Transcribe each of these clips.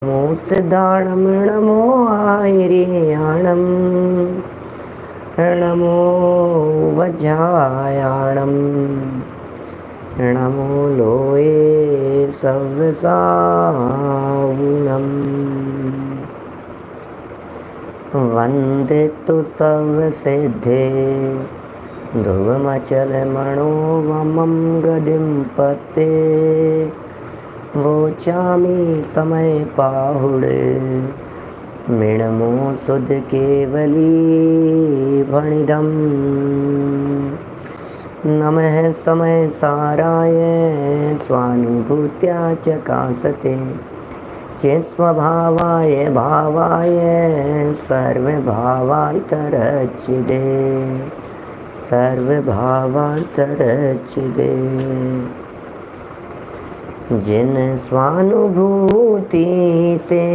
नमो सिद्धाणं नमो आयर्याणं नमो वज्रायाणं नमो लोये सव्यसाहुणम् वन्दे तु सर्वसिद्धे ध्रुवमचलमणोवमं गदिं पते वोचामि समय पाहुड़े मिणमो सुध केवली भणिदम नमः समय साराय स्वानुभूत्या चकासते चेत् स्वभावाय भावाय सर्वभावान्तरच्चिदे सर्वभावान्तरच्चिदे जिन स्वानुभूति से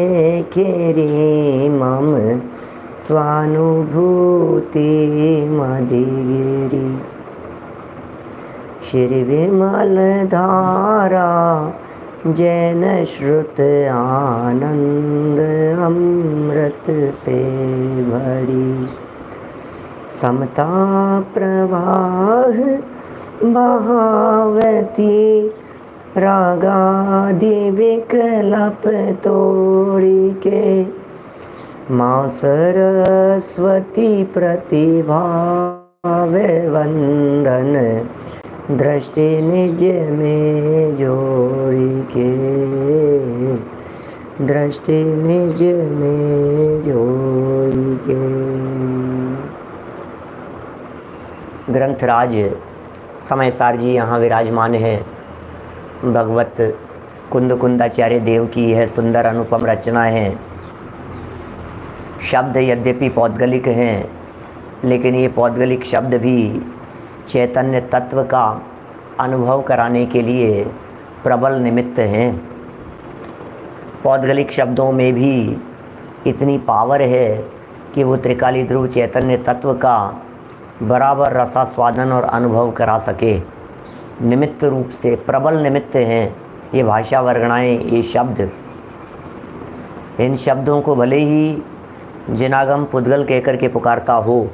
खेरी मम स्वानुभूति मधिगिरी श्री विमल धारा जैन श्रुत आनंद अमृत से भरी समता प्रवाह बहावती रागादि विकल्प तोड़ी के माँ सरस्वती प्रतिभाव वंदन दृष्टि निज में जोड़ी के दृष्टि निज में जोड़ी के। ग्रंथराज समयसार जी यहाँ विराजमान है। भगवत कुंदाचार्य देव की यह सुंदर अनुपम रचना है। शब्द यद्यपि पौद्गलिक हैं, लेकिन ये पौद्गलिक शब्द भी चैतन्य तत्व का अनुभव कराने के लिए प्रबल निमित्त हैं। पौद्गलिक शब्दों में भी इतनी पावर है कि वो त्रिकाली ध्रुव चैतन्य तत्व का बराबर रसास्वादन और अनुभव करा सके। निमित्त रूप से प्रबल निमित्त हैं ये भाषा वर्गणाएँ, ये शब्द। इन शब्दों को भले ही जिनागम पुद्गल कहकर के पुकारता हो,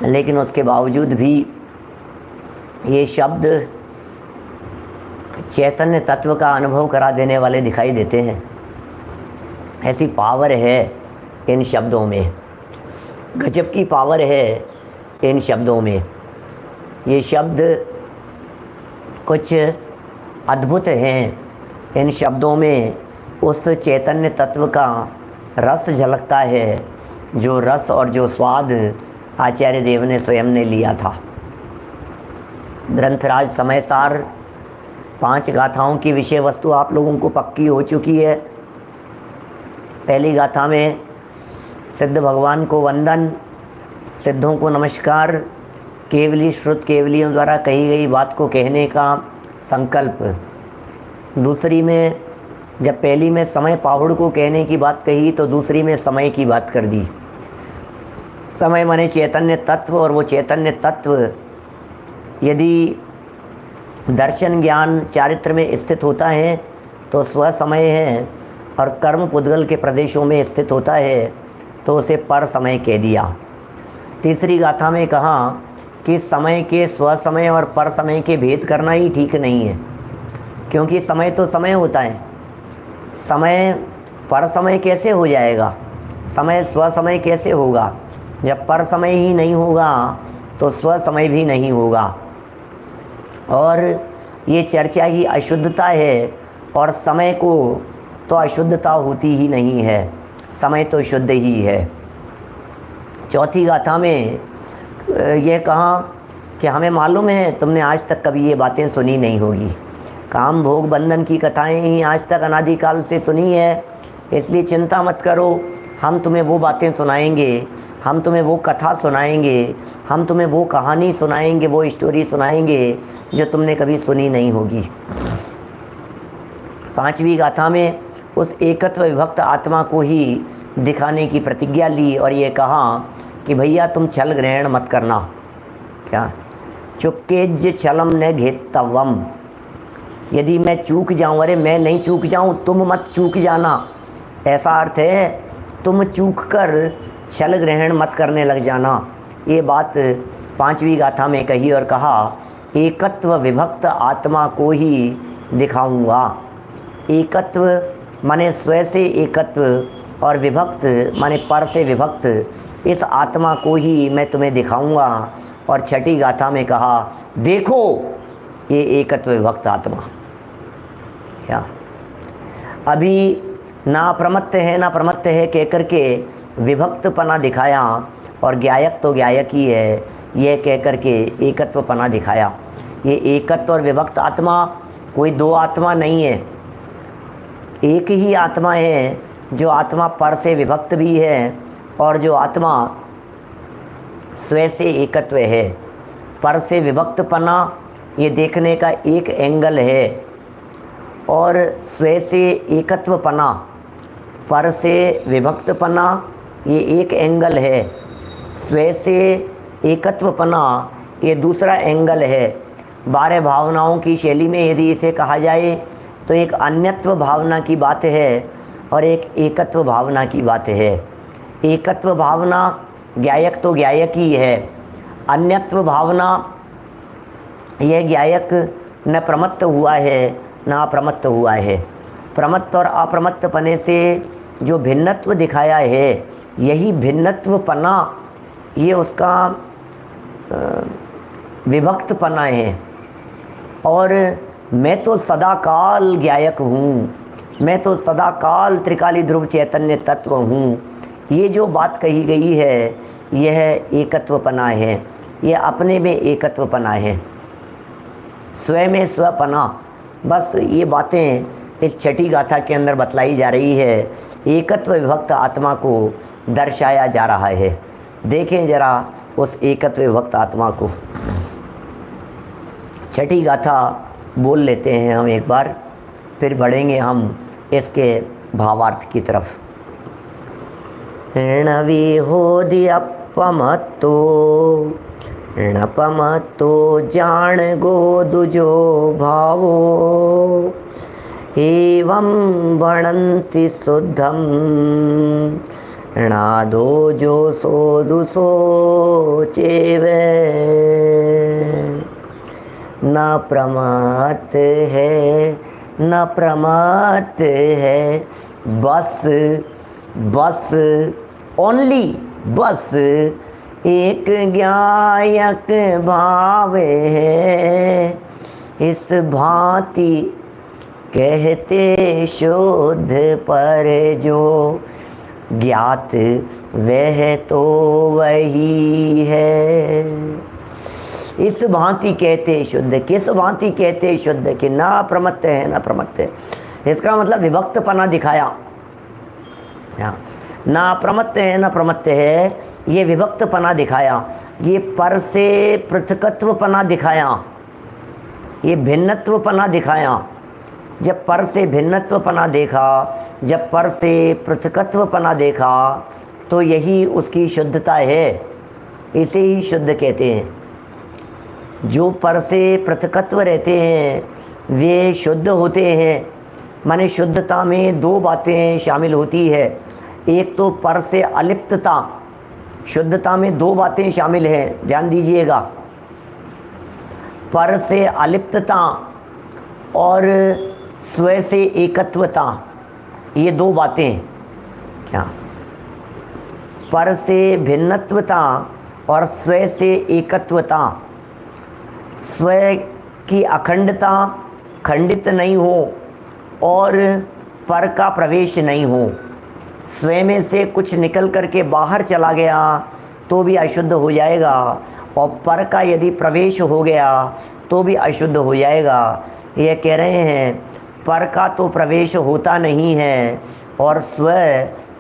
लेकिन उसके बावजूद भी ये शब्द चैतन्य तत्व का अनुभव करा देने वाले दिखाई देते हैं। ऐसी पावर है इन शब्दों में, गजब की पावर है इन शब्दों में। ये शब्द कुछ अद्भुत हैं। इन शब्दों में उस चैतन्य तत्व का रस झलकता है, जो रस और जो स्वाद आचार्य देव ने स्वयं ने लिया था। ग्रंथराज समयसार 5 गाथाओं की विषय वस्तु आप लोगों को पक्की हो चुकी है। पहली गाथा में सिद्ध भगवान को वंदन, सिद्धों को नमस्कार, केवली श्रुत केवलियों द्वारा कही गई बात को कहने का संकल्प। दूसरी में जब पहली में समय पाहुड़ को कहने की बात कही, तो दूसरी में समय की बात कर दी। समय माने चैतन्य तत्व, और वो चैतन्य तत्व यदि दर्शन ज्ञान चारित्र में स्थित होता है तो स्व समय है, और कर्म पुद्गल के प्रदेशों में स्थित होता है तो उसे पर समय कह दिया। तीसरी गाथा में कहा कि समय के स्व समय और पर समय के भेद करना ही ठीक नहीं है, क्योंकि समय तो समय होता है। समय पर समय कैसे हो जाएगा, समय स्व समय कैसे होगा? जब पर समय ही नहीं होगा तो स्व समय भी नहीं होगा। और ये चर्चा ही अशुद्धता है, और समय को तो अशुद्धता होती ही नहीं है, समय तो शुद्ध ही है। चौथी गाथा में यह कहा कि हमें मालूम है तुमने आज तक कभी ये बातें सुनी नहीं होगी। काम भोग बंधन की कथाएं ही आज तक अनादिकाल से सुनी है, इसलिए चिंता मत करो, हम तुम्हें वो बातें सुनाएंगे, हम तुम्हें वो कथा सुनाएंगे, हम तुम्हें वो कहानी सुनाएंगे, वो स्टोरी सुनाएंगे जो तुमने कभी सुनी नहीं होगी। 5वीं गाथा में उस एकत्व विभक्त आत्मा को ही दिखाने की प्रतिज्ञा ली और ये कहा कि भैया तुम छल ग्रहण मत करना। क्या चुक्केज छलम न घेतवम, यदि मैं चूक जाऊं, अरे मैं नहीं चूक जाऊं, तुम मत चूक जाना, ऐसा अर्थ है तुम चूक कर छल ग्रहण मत करने लग जाना। ये बात 5वीं गाथा में कही और कहा एकत्व विभक्त आत्मा को ही दिखाऊंगा। एकत्व माने स्व से एकत्व और विभक्त माने पर से विभक्त, इस आत्मा को ही मैं तुम्हें दिखाऊंगा। और 6ठी गाथा में कहा देखो ये एकत्व विभक्त आत्मा। क्या अभी ना प्रमत्त है ना प्रमत्त है कह करके विभक्तपना दिखाया और ज्ञायक तो ज्ञायक ही है यह कह करके एकत्वपना दिखाया। ये एकत्व और विभक्त आत्मा कोई दो आत्मा नहीं है, एक ही आत्मा है, जो आत्मा पर से विभक्त भी है और जो आत्मा स्व से एकत्व है। पर से विभक्तपना ये देखने का एक एंगल है और स्व से एकत्वपना, पर से विभक्तपना ये एक एंगल है, स्व से एकत्वपना ये दूसरा एंगल है। 12 भावनाओं की शैली में यदि इसे कहा जाए तो एक अन्यत्व भावना की बात है और एक एकत्व भावना की बात है। एकत्व भावना ज्ञायक तो ज्ञायक ही है, अन्यत्व भावना यह ज्ञायक न प्रमत्त हुआ है न अप्रमत्त हुआ है। प्रमत्त और अप्रमत्तपने से जो भिन्नत्व दिखाया है, यही भिन्नत्वपना ये उसका विभक्तपना है। और मैं तो सदाकाल ज्ञायक हूँ, मैं तो सदाकाल त्रिकाली ध्रुव चैतन्य तत्व हूँ, ये जो बात कही गई है यह एकत्वपना है, यह अपने में एकत्वपना है, स्वयं में स्वपना। बस ये बातें इस 6ठी गाथा के अंदर बतलाई जा रही है, एकत्व विभक्त आत्मा को दर्शाया जा रहा है। देखें जरा उस एकत्व विभक्त आत्मा को। 6ठी गाथा बोल लेते हैं हम एक बार, फिर बढ़ेंगे हम इसके भावार्थ की तरफ। णविहोदियपमत्तो णपमत्तो जान गो दुजो भावो, एवं भणन्ति शुद्धम णादो जो सोदुसो चेवे। न प्रमात है न प्रमात है, बस बस ओनली बस एक ज्ञायक भाव है, इस भांति कहते शुद्ध पर जो ज्ञात वह तो वही है। इस भांति कहते शुद्ध, किस भांति कहते शुद्ध कि ना प्रमत्त है ना प्रमत्त है। इसका मतलब विभक्तपना दिखाया, ना प्रमत्त है ना प्रमत्त है, ये विभक्तपना दिखाया, ये पर से पृथकत्वपना दिखाया, ये भिन्नत्वपना दिखाया। जब पर से भिन्नत्वपना देखा, जब पर से पृथकत्वपना देखा, तो यही उसकी शुद्धता है, इसे ही शुद्ध कहते हैं। जो पर से पृथकत्व रहते हैं वे शुद्ध होते हैं। माने शुद्धता में दो बातें शामिल होती है, एक तो पर से अलिप्तता, शुद्धता में दो बातें शामिल हैं, ध्यान दीजिएगा। पर से अलिप्तता और स्व से एकत्वता, ये दो बातें, क्या पर से भिन्नत्वता और स्व से एकत्वता। स्व की अखंडता खंडित नहीं हो और पर का प्रवेश नहीं हो। स्वयं में से कुछ निकल करके बाहर चला गया तो भी अशुद्ध हो जाएगा, और पर का यदि प्रवेश हो गया तो भी अशुद्ध हो जाएगा। ये कह रहे हैं पर का तो प्रवेश होता नहीं है और स्व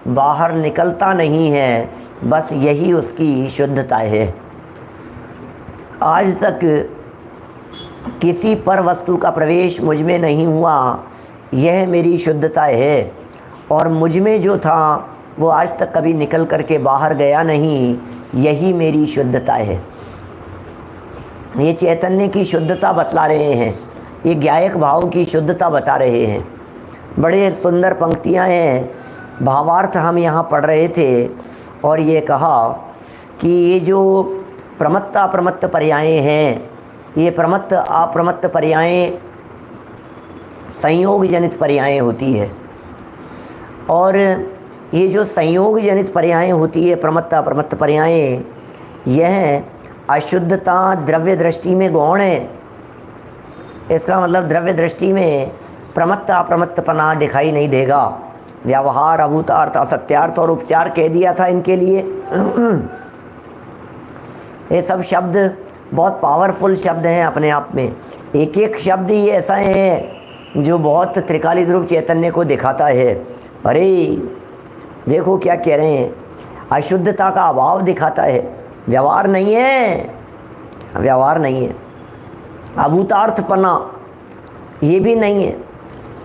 बाहर निकलता नहीं है, बस यही उसकी शुद्धता है। आज तक किसी पर वस्तु का प्रवेश मुझ में नहीं हुआ, यह मेरी शुद्धता है। और मुझ में जो था वो आज तक कभी निकल करके बाहर गया नहीं, यही मेरी शुद्धता है। ये चैतन्य की शुद्धता बतला रहे हैं, ये ज्ञायक भाव की शुद्धता बता रहे हैं। बड़े सुंदर पंक्तियाँ हैं, भावार्थ हम यहाँ पढ़ रहे थे और ये कहा कि ये जो प्रमत्त अप्रमत्त पर्यायें हैं, ये प्रमत्त अप्रमत्त पर्यायें संयोग जनित पर्यायें होती है, और ये जो संयोग जनित पर्यायें होती है, प्रमत्त अप्रमत्त पर्यायें, यह अशुद्धता द्रव्य दृष्टि में गौण है। इसका मतलब द्रव्य दृष्टि में प्रमत्त अप्रमत्तपना दिखाई नहीं देगा। व्यवहार, अभूतार्थ, असत्यार्थ और उपचार कह दिया था इनके लिए। ये सब शब्द बहुत पावरफुल शब्द हैं अपने आप में। एक एक शब्द ही ऐसा है जो बहुत त्रिकालिक रूप चैतन्य को दिखाता है। अरे देखो क्या कह रहे हैं, अशुद्धता का अभाव दिखाता है, व्यवहार नहीं है, व्यवहार नहीं है। अभूतार्थपना ये भी नहीं है,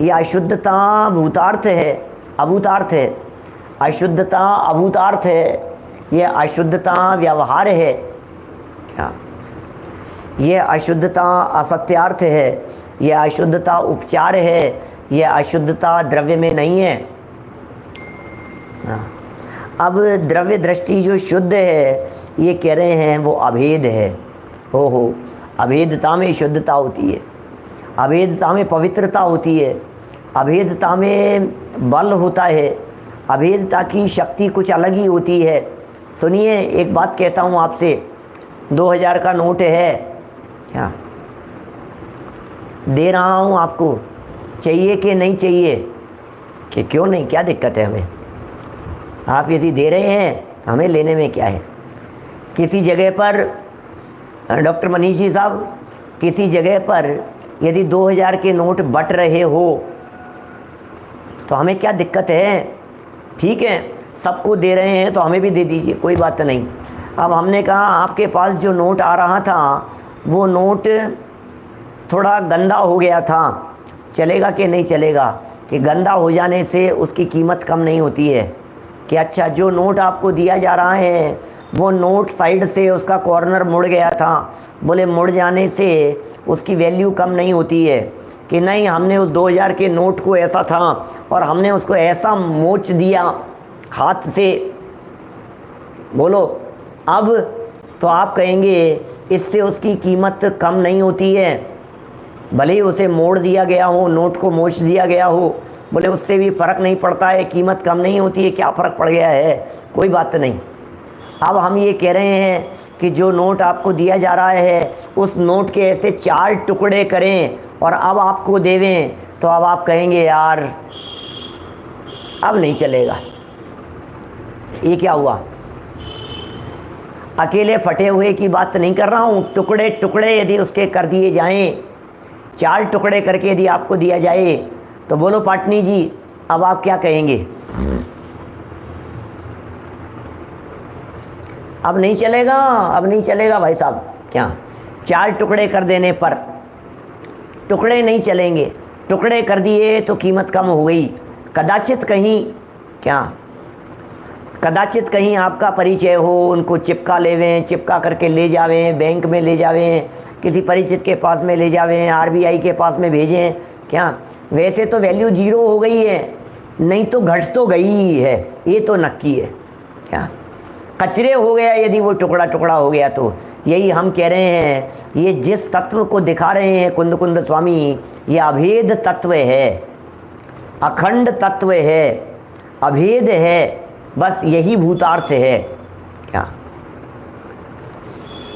ये अशुद्धता भूतार्थ है, अभूतार्थ है। अशुद्धता अभूतार्थ है, ये अशुद्धता व्यवहार है क्या, ये अशुद्धता असत्यार्थ है, ये अशुद्धता उपचार है, ये अशुद्धता द्रव्य में नहीं है। अब द्रव्य दृष्टि जो शुद्ध है, ये कह रहे हैं वो अभेद है। हो अभेदता में शुद्धता होती है, अभेदता में पवित्रता होती है, अभेदता में बल होता है, अभेदता की शक्ति कुछ अलग ही होती है। सुनिए एक बात कहता हूँ आपसे, 2000 का नोट है क्या, दे रहा हूँ आपको, चाहिए कि नहीं चाहिए, कि क्यों नहीं, क्या दिक्कत है हमें। आप यदि दे रहे हैं तो हमें लेने में क्या है। किसी जगह पर डॉक्टर मनीष जी साहब, किसी जगह पर यदि 2000 के नोट बट रहे हो तो हमें क्या दिक्कत है। ठीक है, सबको दे रहे हैं तो हमें भी दे दीजिए, कोई बात नहीं। अब हमने कहा आपके पास जो नोट आ रहा था वो नोट थोड़ा गंदा हो गया था, चलेगा कि नहीं चलेगा, कि गंदा हो जाने से उसकी कीमत कम नहीं होती है। कि अच्छा जो नोट आपको दिया जा रहा है वो नोट साइड से उसका कॉर्नर मुड़ गया था, बोले मुड़ जाने से उसकी वैल्यू कम नहीं होती है। कि नहीं, हमने उस 2000 के नोट को ऐसा था और हमने उसको ऐसा मोच दिया हाथ से, बोलो अब तो आप कहेंगे इससे उसकी कीमत कम नहीं होती है, भले ही उसे मोड़ दिया गया हो, नोट को मोच दिया गया हो, बोले उससे भी फ़र्क नहीं पड़ता है, कीमत कम नहीं होती है, क्या फ़र्क पड़ गया है, कोई बात नहीं। अब हम ये कह रहे हैं कि जो नोट आपको दिया जा रहा है उस नोट के ऐसे 4 टुकड़े करें और अब आपको देवें, तो अब आप कहेंगे यार अब नहीं चलेगा। ये क्या हुआ, अकेले फटे हुए की बात नहीं कर रहा हूँ, टुकड़े टुकड़े यदि उसके कर दिए जाएं, 4 टुकड़े करके यदि आपको दिया जाए तो बोलो पाटनी जी अब आप क्या कहेंगे। अब नहीं चलेगा, अब नहीं चलेगा भाई साहब। क्या 4 टुकड़े कर देने पर टुकड़े नहीं चलेंगे, टुकड़े कर दिए तो कीमत कम हो गई। कदाचित कहीं क्या, कदाचित कहीं आपका परिचय हो, उनको चिपका लेवें, चिपका करके ले जावें, बैंक में ले जावें, किसी परिचित के पास में ले जावें, आरबीआई के पास में भेजें। क्या वैसे तो वैल्यू 0 हो गई है, नहीं तो घट तो गई ही है, ये तो नक्की है। क्या कचरे हो गया यदि वो टुकड़ा टुकड़ा हो गया तो। यही हम कह रहे हैं, ये जिस तत्व को दिखा रहे हैं कुंद कुंद स्वामी, ये अभेद तत्व है, अखंड तत्व है, अभेद है, बस यही भूतार्थ है। क्या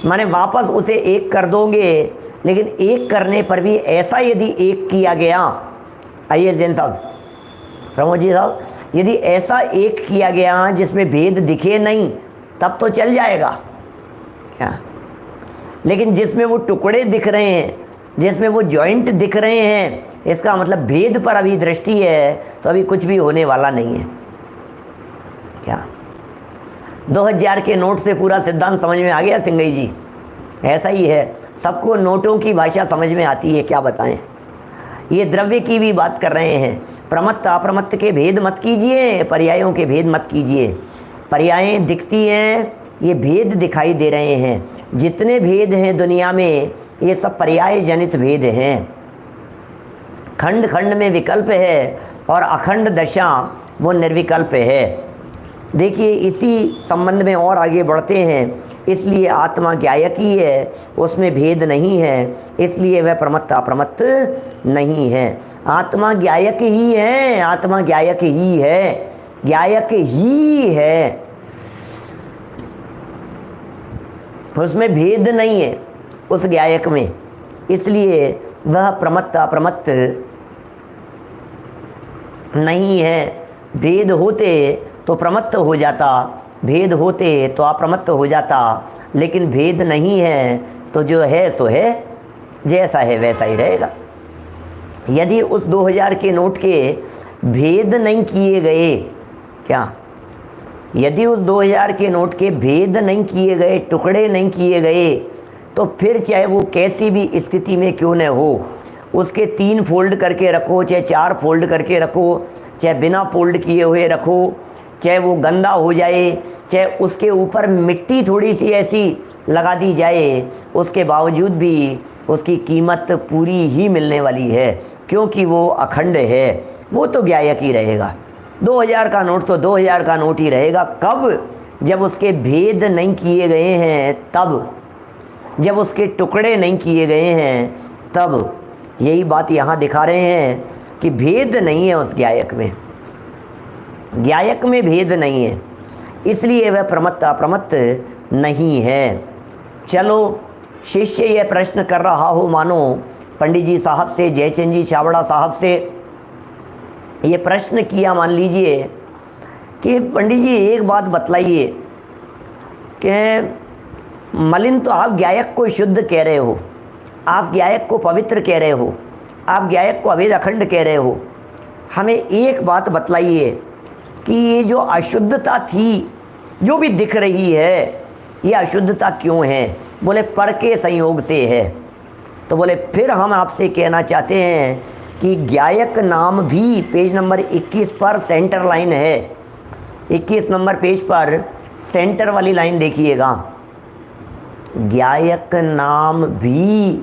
माने वापस उसे एक कर दोगे, लेकिन एक करने पर भी ऐसा यदि एक किया गया, आइए जैन साहब, प्रमोद जी साहब, यदि ऐसा एक किया गया जिसमें भेद दिखे नहीं तब तो चल जाएगा। क्या लेकिन जिसमें वो टुकड़े दिख रहे हैं, जिसमें वो जॉइंट दिख रहे हैं, इसका मतलब भेद पर अभी दृष्टि है, तो अभी कुछ भी होने वाला नहीं है। क्या 2000 के नोट से पूरा सिद्धांत समझ में आ गया सिंगई जी? ऐसा ही है, सबको नोटों की भाषा समझ में आती है, क्या बताएं। ये द्रव्य की भी बात कर रहे हैं, प्रमत्त अप्रमत्त के भेद मत कीजिए, पर्यायों के भेद मत कीजिए। पर्यायें दिखती हैं ये भेद दिखाई दे रहे हैं। जितने भेद हैं दुनिया में ये सब पर्याय जनित भेद हैं। खंड खंड में विकल्प है और अखंड दशा वो निर्विकल्प है। देखिए इसी संबंध में और आगे बढ़ते हैं। इसलिए आत्मा ज्ञायकी है, उसमें भेद नहीं है, इसलिए वह प्रमत्त अप्रमत्त नहीं है। आत्मा ज्ञायक ही है, आत्मा ज्ञायक ही है, ज्ञायक ही है, उसमें भेद नहीं है उस ज्ञायक में, इसलिए वह प्रमत्त अप्रमत्त नहीं है। भेद होते तो प्रमत्त हो जाता, भेद होते तो अप्रमत्त हो जाता, लेकिन भेद नहीं है तो जो है सो है, जैसा है वैसा ही रहेगा। यदि उस 2000 के नोट के भेद नहीं किए गए, क्या यदि उस 2000 के नोट के भेद नहीं किए गए, टुकड़े नहीं किए गए, तो फिर चाहे वो कैसी भी स्थिति में क्यों न हो, उसके 3 फोल्ड करके रखो, चाहे 4 फोल्ड करके रखो, चाहे बिना फोल्ड किए हुए रखो, चाहे वो गंदा हो जाए, चाहे उसके ऊपर मिट्टी थोड़ी सी ऐसी लगा दी जाए, उसके बावजूद भी उसकी कीमत पूरी ही मिलने वाली है, क्योंकि वो अखंड है, वो तो ज्ञायक ही रहेगा। 2000 का नोट तो 2000 का नोट ही रहेगा। कब? जब उसके भेद नहीं किए गए हैं तब, जब उसके टुकड़े नहीं किए गए हैं तब। यही बात यहाँ दिखा रहे हैं कि भेद नहीं है उस ज्ञायक में, ज्ञायक में भेद नहीं है, इसलिए वह प्रमत्त अप्रमत्त नहीं है। चलो शिष्य यह प्रश्न कर रहा हो, मानो पंडित जी साहब से, जयचंद जी छाबड़ा साहब से ये प्रश्न किया, मान लीजिए कि पंडित जी एक बात बतलाइए कि मलिन तो आप ज्ञायक को शुद्ध कह रहे हो, आप ज्ञायक को पवित्र कह रहे हो, आप ज्ञायक को अभेद अखंड कह रहे हो, हमें एक बात बतलाइए कि ये जो अशुद्धता थी, जो भी दिख रही है, ये अशुद्धता क्यों है? बोले पर के संयोग से है। तो बोले फिर हम आपसे कहना चाहते हैं कि ज्ञायक नाम भी पेज नंबर 21 पर सेंटर लाइन है, 21 नंबर पेज पर सेंटर वाली लाइन देखिएगा। ज्ञायक नाम भी,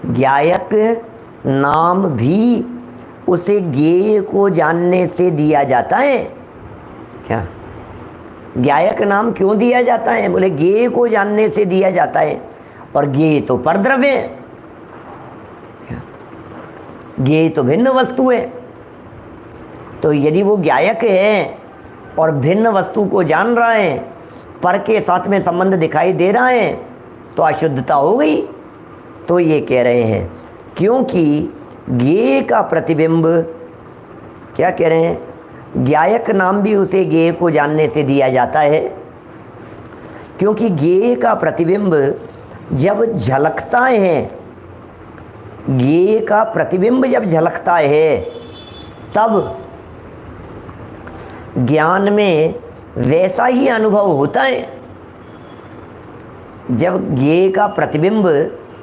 ज्ञायक नाम भी उसे ज्ञेय को जानने से दिया जाता है। क्या ज्ञायक नाम क्यों दिया जाता है? बोले ज्ञेय को जानने से दिया जाता है, और ज्ञेय तो परद्रव्य है, ज्ञेय तो भिन्न वस्तु है। तो यदि वो ज्ञायक है और भिन्न वस्तु को जान रहा है, पर के साथ में संबंध दिखाई दे रहा है, तो अशुद्धता हो गई। तो ये कह रहे हैं क्योंकि ज्ञेय का प्रतिबिंब, क्या कह रहे हैं, ज्ञायक नाम भी उसे ज्ञेय को जानने से दिया जाता है, क्योंकि ज्ञेय का प्रतिबिंब जब झलकता है, ज्ञेय का प्रतिबिंब जब झलकता है, तब ज्ञान में वैसा ही अनुभव होता है। जब ज्ञेय का प्रतिबिंब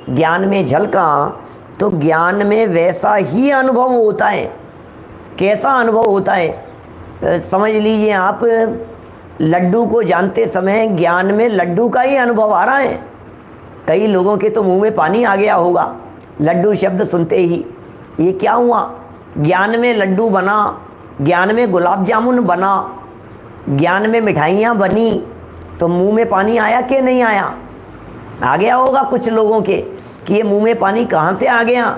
ज्ञान में झलका तो ज्ञान में वैसा ही अनुभव होता है। कैसा अनुभव होता है? समझ लीजिए आप लड्डू को जानते समय ज्ञान में लड्डू का ही अनुभव आ रहा है। कई लोगों के तो मुंह में पानी आ गया होगा लड्डू शब्द सुनते ही। ये क्या हुआ? ज्ञान में लड्डू बना, ज्ञान में गुलाब जामुन बना, ज्ञान में मिठाइयाँ बनी, तो मुंह में पानी आया कि नहीं आया? आ गया होगा कुछ लोगों के कि ये मुंह में पानी कहाँ से आ गया,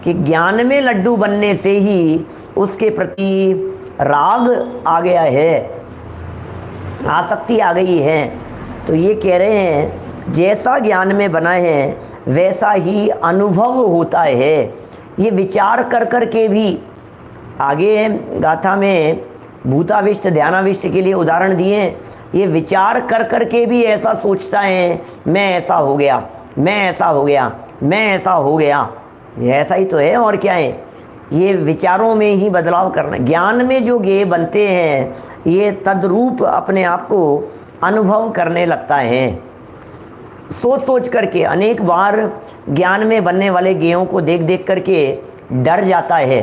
कि ज्ञान में लड्डू बनने से ही उसके प्रति राग आ गया है, आसक्ति आ गई है। तो ये कह रहे हैं जैसा ज्ञान में बना है वैसा ही अनुभव होता है। ये विचार कर कर के भी, आगे गाथा में भूताविष्ट ध्यानाविष्ट के लिए उदाहरण दिए, ये विचार कर कर के भी ऐसा सोचता है, मैं ऐसा हो गया, मैं ऐसा हो गया, मैं ऐसा हो गया। ये ऐसा ही तो है, और क्या है? ये विचारों में ही बदलाव करना। ज्ञान में जो ज्ञेय बनते हैं ये तद्रूप अपने आप को अनुभव करने लगता है। सोच सोच करके अनेक बार ज्ञान में बनने वाले ज्ञेयों को देख देख करके डर जाता है।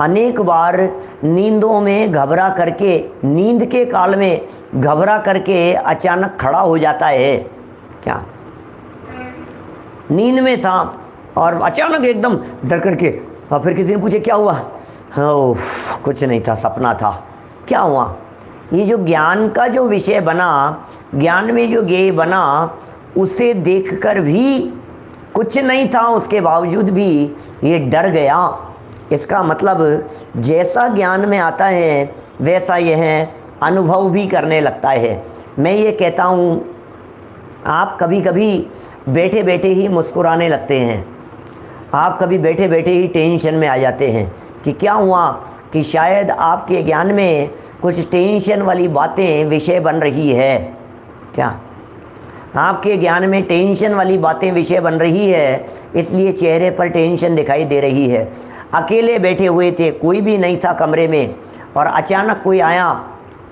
अनेक बार नींदों में घबरा करके, नींद के काल में घबरा करके अचानक खड़ा हो जाता है। क्या नींद में था और अचानक एकदम डर करके, और फिर किसी ने पूछे क्या हुआ, ओह कुछ नहीं था, सपना था। क्या हुआ? ये जो ज्ञान का जो विषय बना, ज्ञान में जो ज्ञेय बना, उसे देखकर भी कुछ नहीं था, उसके बावजूद भी ये डर गया। इसका मतलब जैसा ज्ञान में आता है वैसा यह अनुभव भी करने लगता है। मैं ये कहता हूँ, आप कभी कभी बैठे बैठे ही मुस्कुराने लगते हैं, आप कभी बैठे बैठे ही टेंशन में आ जाते हैं कि क्या हुआ, कि शायद आपके ज्ञान में कुछ टेंशन वाली बातें विषय बन रही है। क्या आपके ज्ञान में टेंशन वाली बातें विषय बन रही है, इसलिए चेहरे पर टेंशन दिखाई दे रही है। अकेले बैठे हुए थे, कोई भी नहीं था कमरे में, और अचानक कोई आया,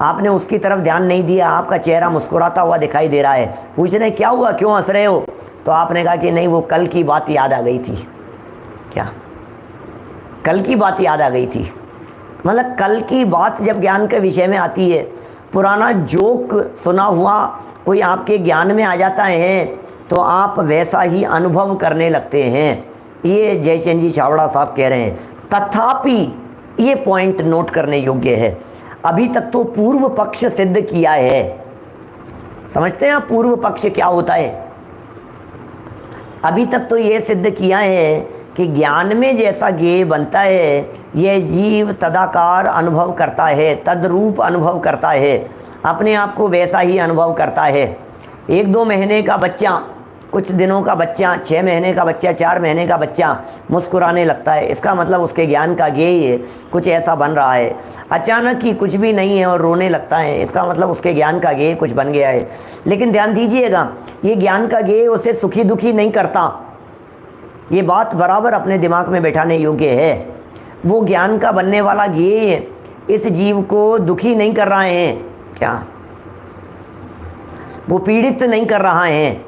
आपने उसकी तरफ ध्यान नहीं दिया, आपका चेहरा मुस्कुराता हुआ दिखाई दे रहा है। पूछ रहे क्या हुआ, क्यों हंस रहे हो? तो आपने कहा कि नहीं, वो कल की बात याद आ गई थी। क्या कल की बात याद आ गई थी? मतलब कल की बात जब ज्ञान के विषय में आती है, पुराना जोक सुना हुआ कोई आपके ज्ञान में आ जाता है, तो आप वैसा ही अनुभव करने लगते हैं। ये जयचंद जी छाबड़ा साहब कह रहे हैं। तथापि ये पॉइंट नोट करने योग्य है, अभी तक तो पूर्व पक्ष सिद्ध किया है। समझते हैं पूर्व पक्ष क्या होता है? अभी तक तो ये सिद्ध किया है कि ज्ञान में जैसा ज्ञेय बनता है, यह जीव तदाकार अनुभव करता है, तद्रूप अनुभव करता है, अपने आप को वैसा ही अनुभव करता है। 1-2 महीने का बच्चा, कुछ दिनों का बच्चा, 6 महीने का बच्चा, 4 महीने का बच्चा मुस्कुराने लगता है, इसका मतलब उसके ज्ञान का ज्ञेय कुछ ऐसा बन रहा है। अचानक ही कुछ भी नहीं है और रोने लगता है, इसका मतलब उसके ज्ञान का ज्ञेय कुछ बन गया है। लेकिन ध्यान दीजिएगा, ये ज्ञान का ज्ञेय उसे सुखी दुखी नहीं करता। ये बात बराबर अपने दिमाग में बैठाने योग्य है। वो ज्ञान का बनने वाला ज्ञेय इस जीव को दुखी नहीं कर रहा है। क्या वो पीड़ित नहीं कर रहा है?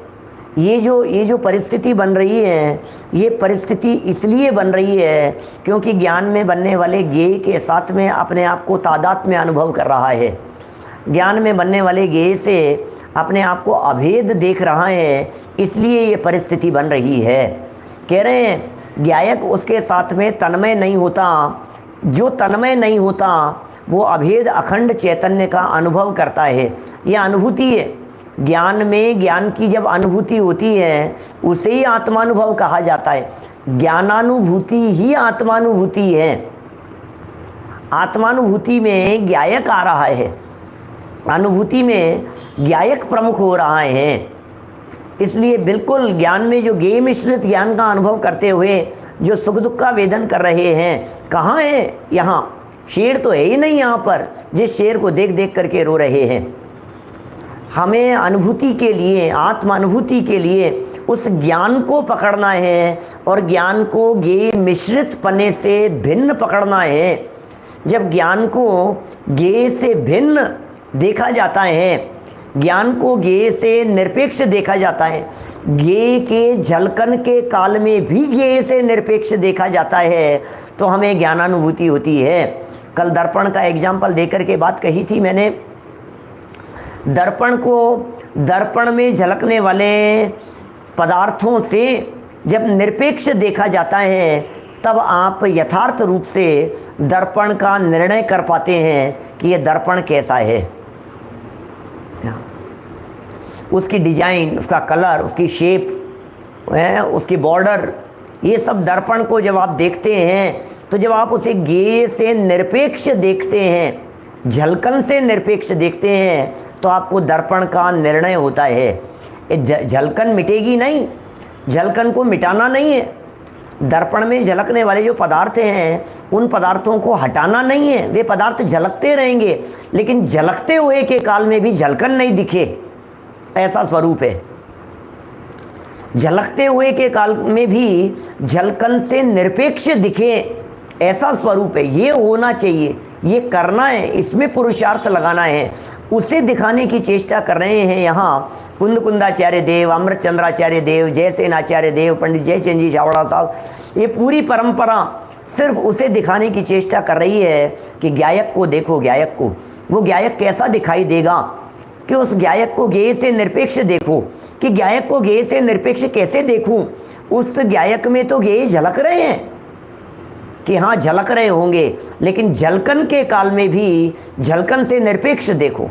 ये जो परिस्थिति बन रही है, ये परिस्थिति इसलिए बन रही है क्योंकि ज्ञान में बनने वाले ज्ञेय के साथ में अपने आप को तादात्म्य अनुभव कर रहा है। ज्ञान में बनने वाले ज्ञेय से अपने आप को अभेद देख रहा है, इसलिए ये परिस्थिति बन रही है। कह रहे हैं ज्ञायक उसके साथ में तन्मय नहीं होता, जो तन्मय नहीं होता वो अभेद अखंड चैतन्य का अनुभव करता है। यह अनुभूति है। ज्ञान में ज्ञान की जब अनुभूति होती है उसे ही आत्मानुभव कहा जाता है। ज्ञानानुभूति ही आत्मानुभूति है। आत्मानुभूति में ज्ञायक आ रहा है, अनुभूति में ज्ञायक प्रमुख हो रहा है। इसलिए बिल्कुल ज्ञान में जो ज्ञेय मिश्रित ज्ञान का अनुभव करते हुए जो सुख दुख का वेदन कर रहे हैं, कहाँ है? यहाँ शेर तो है ही नहीं यहाँ पर, जिस शेर को देख देख करके रो रहे हैं। हमें अनुभूति के लिए, आत्मानुभूति के लिए उस ज्ञान को पकड़ना है और ज्ञान को ज्ञेय मिश्रित पने से भिन्न पकड़ना है। जब ज्ञान को ज्ञेय से भिन्न देखा जाता है, ज्ञान को ज्ञेय से निरपेक्ष देखा जाता है, ज्ञेय के झलकन के काल में भी ज्ञेय से निरपेक्ष देखा जाता है, तो हमें ज्ञानानुभूति होती है। कल दर्पण का एग्जाम्पल देकर के बात कही थी मैंने। दर्पण को, दर्पण में झलकने वाले पदार्थों से जब निरपेक्ष देखा जाता है, तब आप यथार्थ रूप से दर्पण का निर्णय कर पाते हैं कि यह दर्पण कैसा है। उसकी डिजाइन, उसका कलर, उसकी शेप, उसकी बॉर्डर, ये सब दर्पण को जब आप देखते हैं, तो जब आप उसे ज्ञेय से निरपेक्ष देखते हैं, झलकन से निरपेक्ष देखते हैं, तो आपको दर्पण का निर्णय होता है। झलकन मिटेगी नहीं, झलकन को मिटाना नहीं है। दर्पण में झलकने वाले जो पदार्थ हैं, उन पदार्थों को हटाना नहीं है। वे पदार्थ झलकते रहेंगे, लेकिन झलकते हुए के काल में भी झलकन नहीं दिखे, ऐसा स्वरूप है। झलकते हुए के काल में भी झलकन से निरपेक्ष दिखे, ऐसा स्वरूप है। ये होना चाहिए, ये करना है, इसमें पुरुषार्थ लगाना है। उसे दिखाने की चेष्टा कर रहे हैं यहाँ कुंदकुंदाचार्य देव, अमृतचंद्राचार्य देव, जयसेनाचार्य देव, पंडित जयचंद जी छाबड़ा साहब। ये पूरी परंपरा सिर्फ उसे दिखाने की चेष्टा कर रही है कि गायक को देखो, गायक को। वो गायक कैसा दिखाई देगा कि उस गायक को गेय से निरपेक्ष देखो। कि गायक को गेय से निरपेक्ष कैसे देखूं? उस गायक में तो गेय झलक रहे हैं कि हाँ झलक रहे होंगे, लेकिन झलकन के काल में भी झलकन से निरपेक्ष देखो।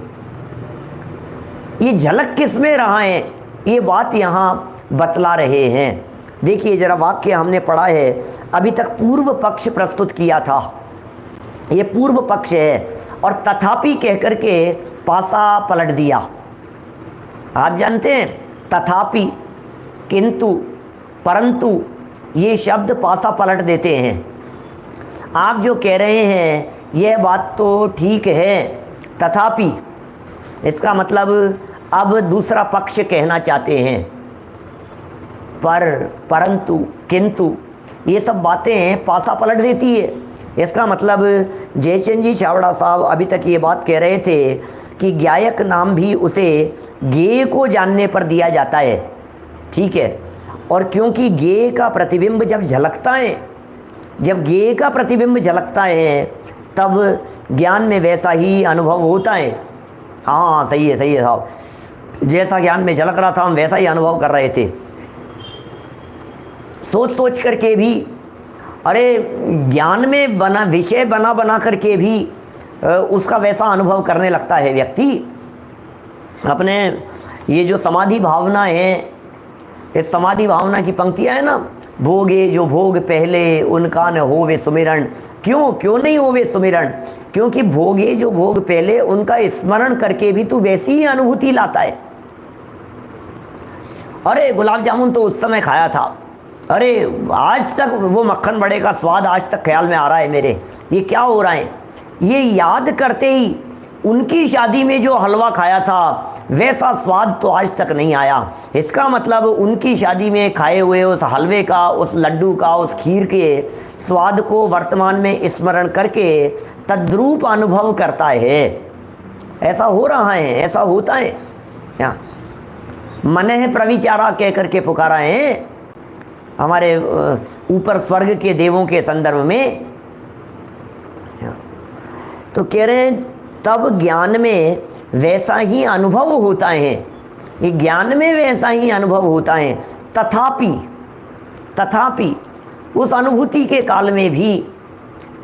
ये झलक किस में रहा है, ये बात यहाँ बतला रहे हैं। देखिए जरा वाक्य हमने पढ़ा है, अभी तक पूर्व पक्ष प्रस्तुत किया था, ये पूर्व पक्ष है, और तथापि कहकर के पासा पलट दिया। आप जानते हैं तथापि, किंतु, परंतु ये शब्द पासा पलट देते हैं। आप जो कह रहे हैं यह बात तो ठीक है, तथापि इसका मतलब अब दूसरा पक्ष कहना चाहते हैं। पर, परंतु, किंतु ये सब बातें पासा पलट देती है। इसका मतलब जयचंद जी छाबड़ा साहब अभी तक ये बात कह रहे थे कि गायक नाम भी उसे गेय को जानने पर दिया जाता है, ठीक है। और क्योंकि गेय का प्रतिबिंब जब झलकता है, जब गेय का प्रतिबिंब झलकता है तब ज्ञान में वैसा ही अनुभव होता है। हाँ सही है साहब, जैसा ज्ञान में झलक रहा था हम वैसा ही अनुभव कर रहे थे। सोच सोच करके भी, अरे ज्ञान में बना विषय बना बना करके भी उसका वैसा अनुभव करने लगता है व्यक्ति। अपने ये जो समाधि भावना है, इस समाधि भावना की पंक्तियाँ है ना, भोगे जो भोग पहले उनका न होवे सुमिरन। क्यों नहीं होवे सुमिरन? क्योंकि भोगे जो भोग पहले उनका स्मरण करके भी तू वैसी ही अनुभूति लाता है। अरे गुलाब जामुन तो उस समय खाया था, अरे आज तक वो मक्खन बड़े का स्वाद आज तक ख्याल में आ रहा है मेरे, ये क्या हो रहा है? ये याद करते ही उनकी शादी में जो हलवा खाया था वैसा स्वाद तो आज तक नहीं आया। इसका मतलब उनकी शादी में खाए हुए उस हलवे का, उस लड्डू का, उस खीर के स्वाद को वर्तमान में स्मरण करके तद्रूप अनुभव करता है। ऐसा हो रहा है, ऐसा होता है। क्या मन है प्रविचारा कह करके पुकारा है हमारे ऊपर स्वर्ग के देवों के संदर्भ में। तो कह रहे हैं तब ज्ञान में वैसा ही अनुभव होता है, ये ज्ञान में वैसा ही अनुभव होता है। तथापि उस अनुभूति के काल में भी,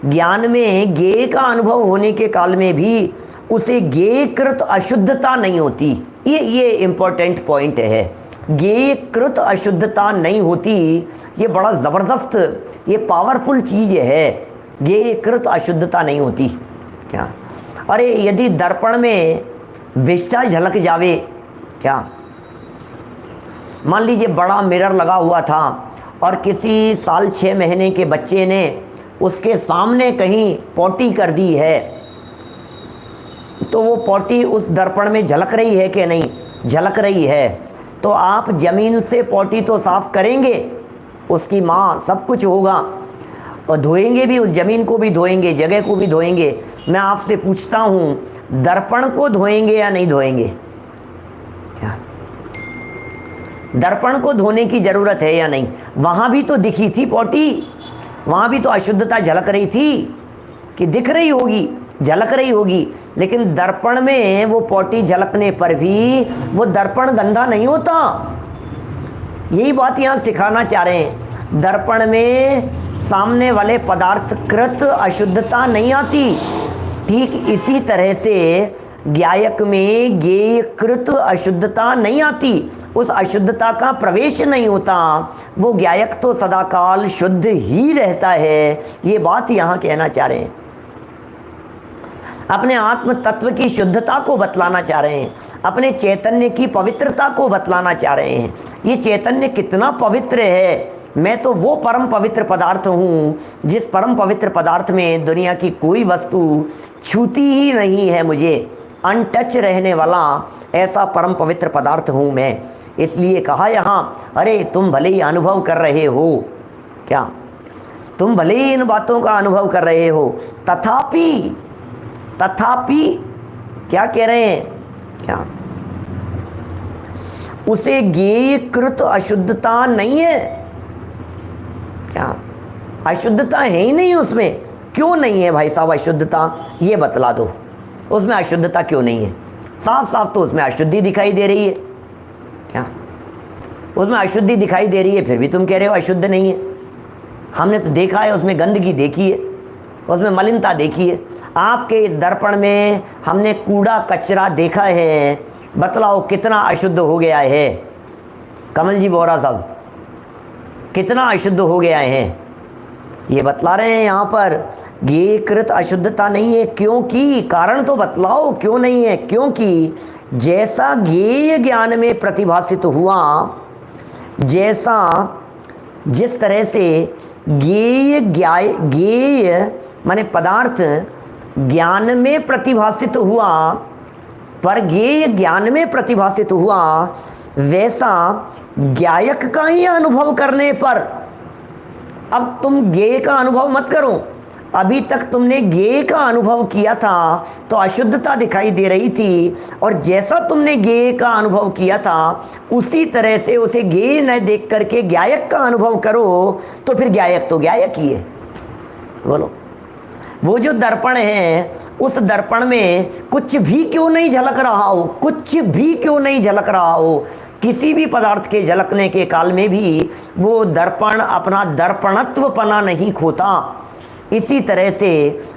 ज्ञान में गेय का अनुभव होने के काल में भी उसे गेयकृत अशुद्धता नहीं होती। ये इम्पोर्टेंट पॉइंट है, गेयकृत अशुद्धता नहीं होती। ये बड़ा ज़बरदस्त, ये पावरफुल चीज़ है, गेयकृत अशुद्धता नहीं होती। क्या? अरे यदि दर्पण में विष्ठा झलक जावे, क्या मान लीजिए बड़ा मिरर लगा हुआ था और किसी साल 6 महीने के बच्चे ने उसके सामने कहीं पोटी कर दी है, तो वो पोटी उस दर्पण में झलक रही है कि नहीं? झलक रही है। तो आप ज़मीन से पोटी तो साफ़ करेंगे, उसकी माँ सब कुछ होगा, और धोएंगे भी, उस ज़मीन को भी धोएंगे, जगह को भी धोएंगे। मैं आपसे पूछता हूँ दर्पण को धोएंगे या नहीं धोएंगे? क्या दर्पण को धोने की ज़रूरत है या नहीं? वहाँ भी तो दिखी थी पोटी, वहाँ भी तो अशुद्धता झलक रही थी कि दिख रही होगी, झलक रही होगी, लेकिन दर्पण में वो पोटी झलकने पर भी वो दर्पण गंदा नहीं होता। यही बात यहाँ सिखाना चाह रहे हैं। दर्पण में सामने वाले पदार्थकृत अशुद्धता नहीं आती। ठीक इसी तरह से गायक में गेयकृत अशुद्धता नहीं आती, उस अशुद्धता का प्रवेश नहीं होता। वो गायक तो सदाकाल शुद्ध ही रहता है। ये बात यहाँ कहना चाह रहे हैं, अपने आत्म तत्व की शुद्धता को बतलाना चाह रहे हैं, अपने चैतन्य की पवित्रता को बतलाना चाह रहे हैं। ये चैतन्य कितना पवित्र है, मैं तो वो परम पवित्र पदार्थ हूँ जिस परम पवित्र पदार्थ में दुनिया की कोई वस्तु छूती ही नहीं है। मुझे अनटच रहने वाला ऐसा परम पवित्र पदार्थ हूँ मैं। इसलिए कहा यहाँ, अरे तुम भले ही अनुभव कर रहे हो, क्या तुम भले ही इन बातों का अनुभव कर रहे हो, तथापि क्या कह रहे हैं? क्या उसे गेयकृत अशुद्धता नहीं है? क्या अशुद्धता है ही नहीं उसमें? क्यों नहीं है भाई साहब अशुद्धता, ये बतला दो। उसमें अशुद्धता क्यों नहीं है? साफ साफ तो उसमें अशुद्धि दिखाई दे रही है। क्या उसमें अशुद्धि दिखाई दे रही है, फिर भी तुम कह रहे हो अशुद्ध नहीं है? हमने तो देखा है, उसमें गंदगी देखी है, उसमें मलिनता देखी है। आपके इस दर्पण में हमने कूड़ा कचरा देखा है, बतलाओ कितना अशुद्ध हो गया है? कमल जी बोरा साहब, कितना अशुद्ध हो गया है? ये बतला रहे हैं यहाँ पर, गेयकृत अशुद्धता नहीं है। क्योंकि कारण तो बतलाओ क्यों नहीं है? क्योंकि जैसा गेय ज्ञान में प्रतिभासित हुआ, जैसा जिस तरह से गेय माने पदार्थ ज्ञान में प्रतिभासित हुआ, पर गेय ज्ञान में प्रतिभासित हुआ, वैसा ज्ञायक का ही अनुभव करने पर, अब तुम गेय का अनुभव मत करो। अभी तक तुमने गेय का अनुभव किया था तो अशुद्धता दिखाई दे रही थी, और जैसा तुमने गेय का अनुभव किया था उसी तरह से उसे गेय न देख करके ज्ञायक का अनुभव करो, तो फिर ज्ञायक तो ज्ञायक ही है। बोलो, वो जो दर्पण है, उस दर्पण में कुछ भी क्यों नहीं झलक रहा हो, कुछ भी क्यों नहीं झलक रहा हो, किसी भी पदार्थ के झलकने के काल में भी वो दर्पण अपना दर्पणत्वपना नहीं खोता। इसी तरह से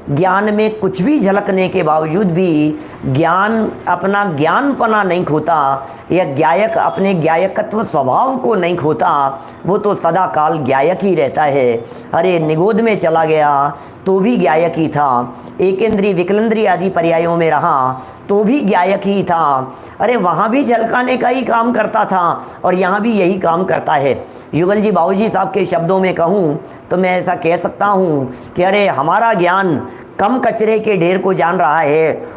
ज्ञान में कुछ भी झलकने के बावजूद भी ज्ञान अपना ज्ञानपना नहीं खोता, या ज्ञायक अपने ज्ञायकत्व स्वभाव को नहीं खोता, वो तो सदा काल ज्ञायक ही रहता है। अरे निगोद में चला गया तो भी ज्ञायक ही था, एकेंद्रीय विकलेंद्रीय आदि पर्यायों में रहा तो भी ज्ञायक ही था। अरे वहाँ भी झलकाने का ही काम करता था और यहाँ भी यही काम करता है। युगल जी बाबूजी साहब के शब्दों में कहूँ तो मैं ऐसा कह सकता हूँ कि अरे हमारा ज्ञान कम कचरे के ढेर को जान रहा है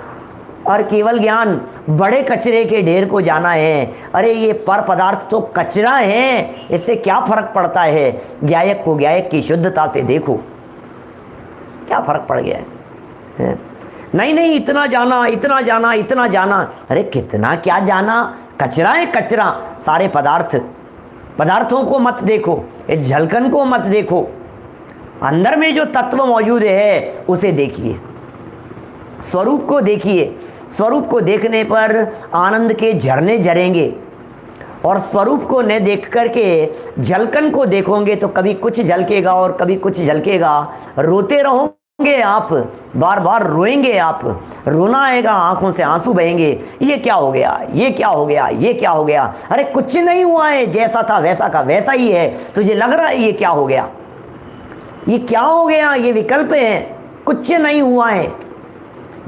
और केवल ज्ञान बड़े कचरे के ढेर को जाना है। अरे ये पर पदार्थ तो कचरा है, इससे क्या फर्क पड़ता है? ज्ञायक को ज्ञायक की शुद्धता से देखो, क्या फर्क पड़ गया है? नहीं नहीं, इतना जाना, इतना जाना, इतना जाना। अरे कितना क्या जाना? कचरा है कचरा। सारे पदार्थों को मत देखो, इस झलकन को मत देखो, अंदर में जो तत्व मौजूद है उसे देखिए, स्वरूप को देखिए। स्वरूप को देखने पर आनंद के झरने झरेंगे, और स्वरूप को न देख करके झलकन को देखोगे तो कभी कुछ झलकेगा और कभी कुछ झलकेगा। रोते रहोगे आप, बार बार रोएंगे आप, रोना आएगा, आंखों से आंसू बहेंगे। ये क्या हो गया, ये क्या हो गया, ये क्या हो गया? अरे कुछ नहीं हुआ है, जैसा था वैसा का वैसा ही है। तुझे लग रहा है ये क्या हो गया, ये क्या हो गया? ये विकल्प है, कुछ नहीं हुआ है।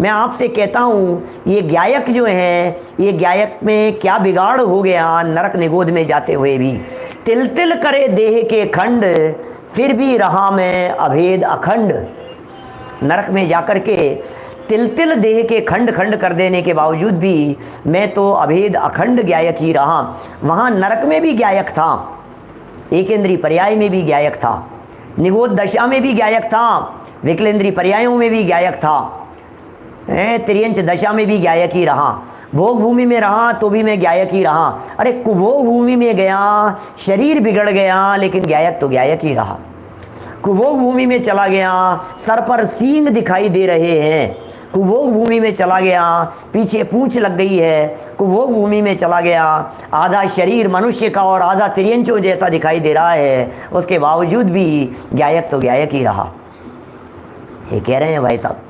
मैं आपसे कहता हूँ, ये ज्ञायक जो है, ये ज्ञायक में क्या बिगाड़ हो गया? नरक निगोद में जाते हुए भी तिल तिल करे देह के खंड, फिर भी रहा मैं अभेद अखंड। नरक में जाकर के तिल तिल देह के खंड खंड कर देने के बावजूद भी मैं तो अभेद अखंड ज्ञायक ही रहा। वहाँ नरक में भी ज्ञायक था, एकेंद्रीय पर्याय में भी ज्ञायक था, निगोद दशा में भी ज्ञायक था, विकलेंद्रीय पर्यायों में भी ज्ञायक था, त्रियंच दशा में भी ज्ञायक ही रहा, भोग भूमि में रहा तो भी मैं ज्ञायक ही रहा। अरे कुभोग भूमि में गया, शरीर बिगड़ गया, लेकिन ज्ञायक तो ज्ञायक ही रहा। कुभोग भूमि में चला गया, सर पर सींग दिखाई दे रहे हैं। कुभोग भूमि में चला गया, पीछे पूंछ लग गई है। कुभोग भूमि में चला गया, आधा शरीर मनुष्य का और आधा त्रियंचों जैसा दिखाई दे रहा है, उसके बावजूद भी ज्ञायक तो ज्ञायक ही रहा। ये कह रहे हैं भाई साहब,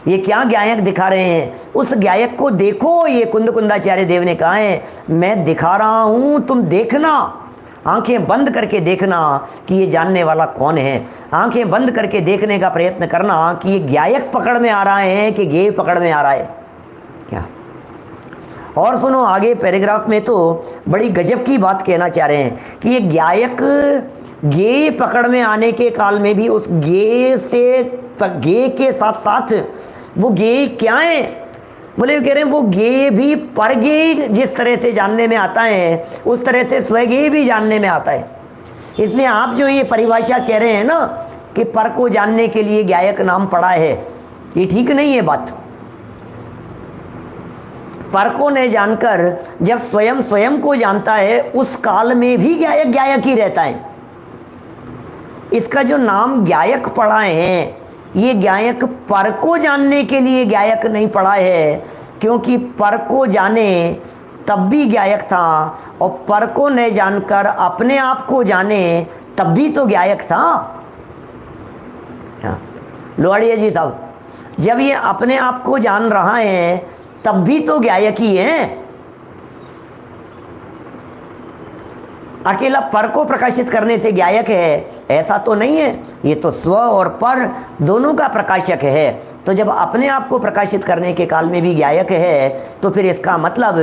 ये क्या ज्ञायक दिखा रहे हैं? उस ज्ञायक को देखो। ये कुंद कुंदाचार्य देव ने कहा है, मैं दिखा रहा हूँ, तुम देखना। आंखें बंद करके देखना कि ये जानने वाला कौन है। आंखें बंद करके देखने का प्रयत्न करना कि ये ज्ञायक पकड़ में आ रहा है कि गेय पकड़ में आ रहा है क्या। और सुनो, आगे पैराग्राफ में तो बड़ी गजब की बात कहना चाह रहे हैं कि ये ज्ञायक गेय पकड़ में आने के काल में भी उस गेय के साथ साथ वो गेय क्या है? बोले कह रहे हैं वो गेय भी परगेय जिस तरह से जानने में आता है, उस तरह से स्वगेय भी जानने में आता है। इसलिए आप जो ये परिभाषा कह रहे हैं ना कि पर को जानने के लिए ज्ञायक नाम पड़ा है, ये ठीक नहीं है बात। पर को नहीं जानकर जब स्वयं स्वयं को जानता है, उस काल में भी गायक गायक ही रहता है। इसका जो नाम गायक पढ़ा है, ये गायक पर को जानने के लिए गायक नहीं पढ़ा है, क्योंकि पर को जाने तब भी गायक था, और पर को नहीं जानकर अपने आप को जाने तब भी तो गायक था। लोहाड़िया जी साहब, जब ये अपने आप को जान रहा है तब भी तो गायक ही है। अकेला पर को प्रकाशित करने से गायक है ऐसा तो नहीं है, ये तो स्व और पर दोनों का प्रकाशक है। तो जब अपने आप को प्रकाशित करने के काल में भी गायक है, तो फिर इसका मतलब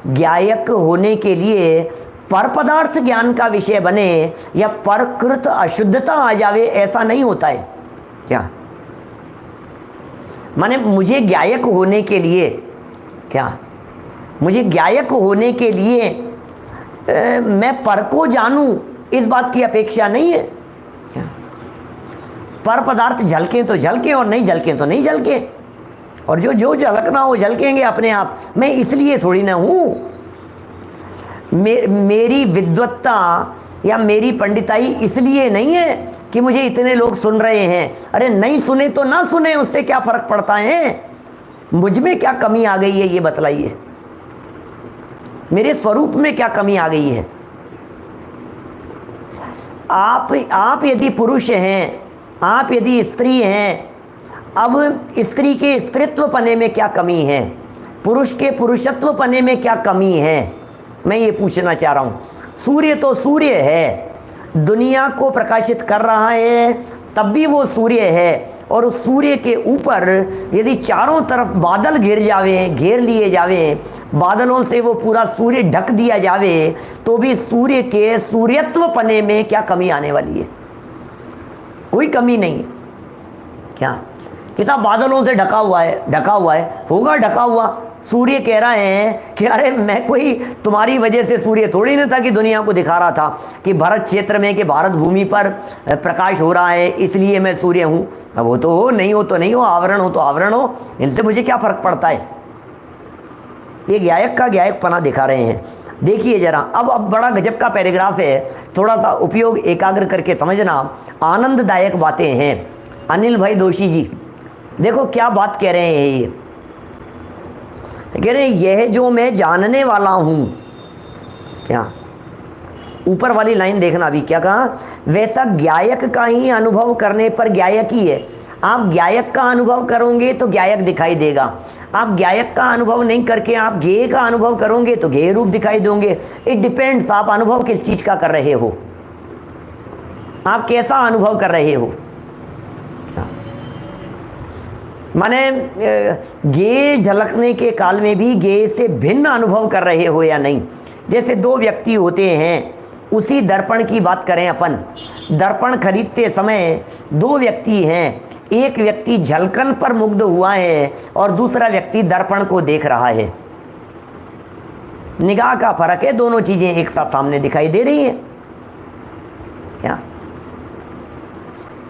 गायक होने के लिए पर पदार्थ ज्ञान का विषय बने या परकृत अशुद्धता आ जावे, ऐसा नहीं होता है क्या? माने मुझे गायक होने के लिए क्या, मुझे गायक होने के लिए मैं पर को जानूं, इस बात की अपेक्षा नहीं है। पर पदार्थ झलके तो झलके और नहीं झलके तो नहीं झलके, और जो जो झलकना हो झलकेंगे अपने आप। मैं इसलिए थोड़ी ना हूँ, मेरी विद्वत्ता या मेरी पंडिताई इसलिए नहीं है कि मुझे इतने लोग सुन रहे हैं। अरे नहीं सुने तो ना सुने, उससे क्या फर्क पड़ता है? मुझ में क्या कमी आ गई है ये बतलाइए, मेरे स्वरूप में क्या कमी आ गई है? आप यदि पुरुष हैं, आप यदि स्त्री हैं, अब स्त्री के स्त्रीत्व पने में क्या कमी है, पुरुष के पुरुषत्व पने में क्या कमी है, मैं ये पूछना चाह रहा हूँ। सूर्य तो सूर्य है, दुनिया को प्रकाशित कर रहा है, तब भी वो सूर्य है। और उस सूर्य के ऊपर यदि चारों तरफ बादल घेर लिए जावे, बादलों से वो पूरा सूर्य ढक दिया जावे, तो भी सूर्य के सूर्यत्व पने में क्या कमी आने वाली है? कोई कमी नहीं है क्या? कि साहब बादलों से ढका हुआ है, होगा ढका हुआ। सूर्य कह रहा है कि अरे मैं कोई तुम्हारी वजह से सूर्य थोड़ी ना था कि दुनिया को दिखा रहा था कि भारत क्षेत्र में, कि भारत भूमि पर प्रकाश हो रहा है इसलिए मैं सूर्य हूँ। अब वो तो हो, नहीं हो तो नहीं हो, आवरण हो तो आवरण हो, इनसे मुझे क्या फ़र्क पड़ता है? ये गायक का गायकपना दिखा रहे हैं। देखिए जरा, अब बड़ा गजब का पैराग्राफ है, थोड़ा सा उपयोग एकाग्र करके समझना, आनंददायक बातें हैं। अनिल भाई दोषी जी, देखो क्या बात कह रहे हैं। ये कह रहे हैं यह जो मैं जानने वाला हूँ, क्या ऊपर वाली लाइन देखना अभी क्या कहा, वैसा गायक का ही अनुभव करने पर गायक ही है। आप गायक का अनुभव करोगे तो गायक दिखाई देगा, आप गायक का अनुभव नहीं करके आप गेय का अनुभव करोगे तो गेय रूप दिखाई दोगे। इट डिपेंड्स, आप अनुभव किस चीज़ का कर रहे हो, आप कैसा अनुभव कर रहे हो। माने गेय झलकने के काल में भी गेय से भिन्न अनुभव कर रहे हो या नहीं। जैसे दो व्यक्ति होते हैं, उसी दर्पण की बात करें अपन, दर्पण खरीदते समय दो व्यक्ति हैं, एक व्यक्ति झलकन पर मुग्ध हुआ है और दूसरा व्यक्ति दर्पण को देख रहा है। निगाह का फर्क है, दोनों चीजें एक साथ सामने दिखाई दे रही है क्या?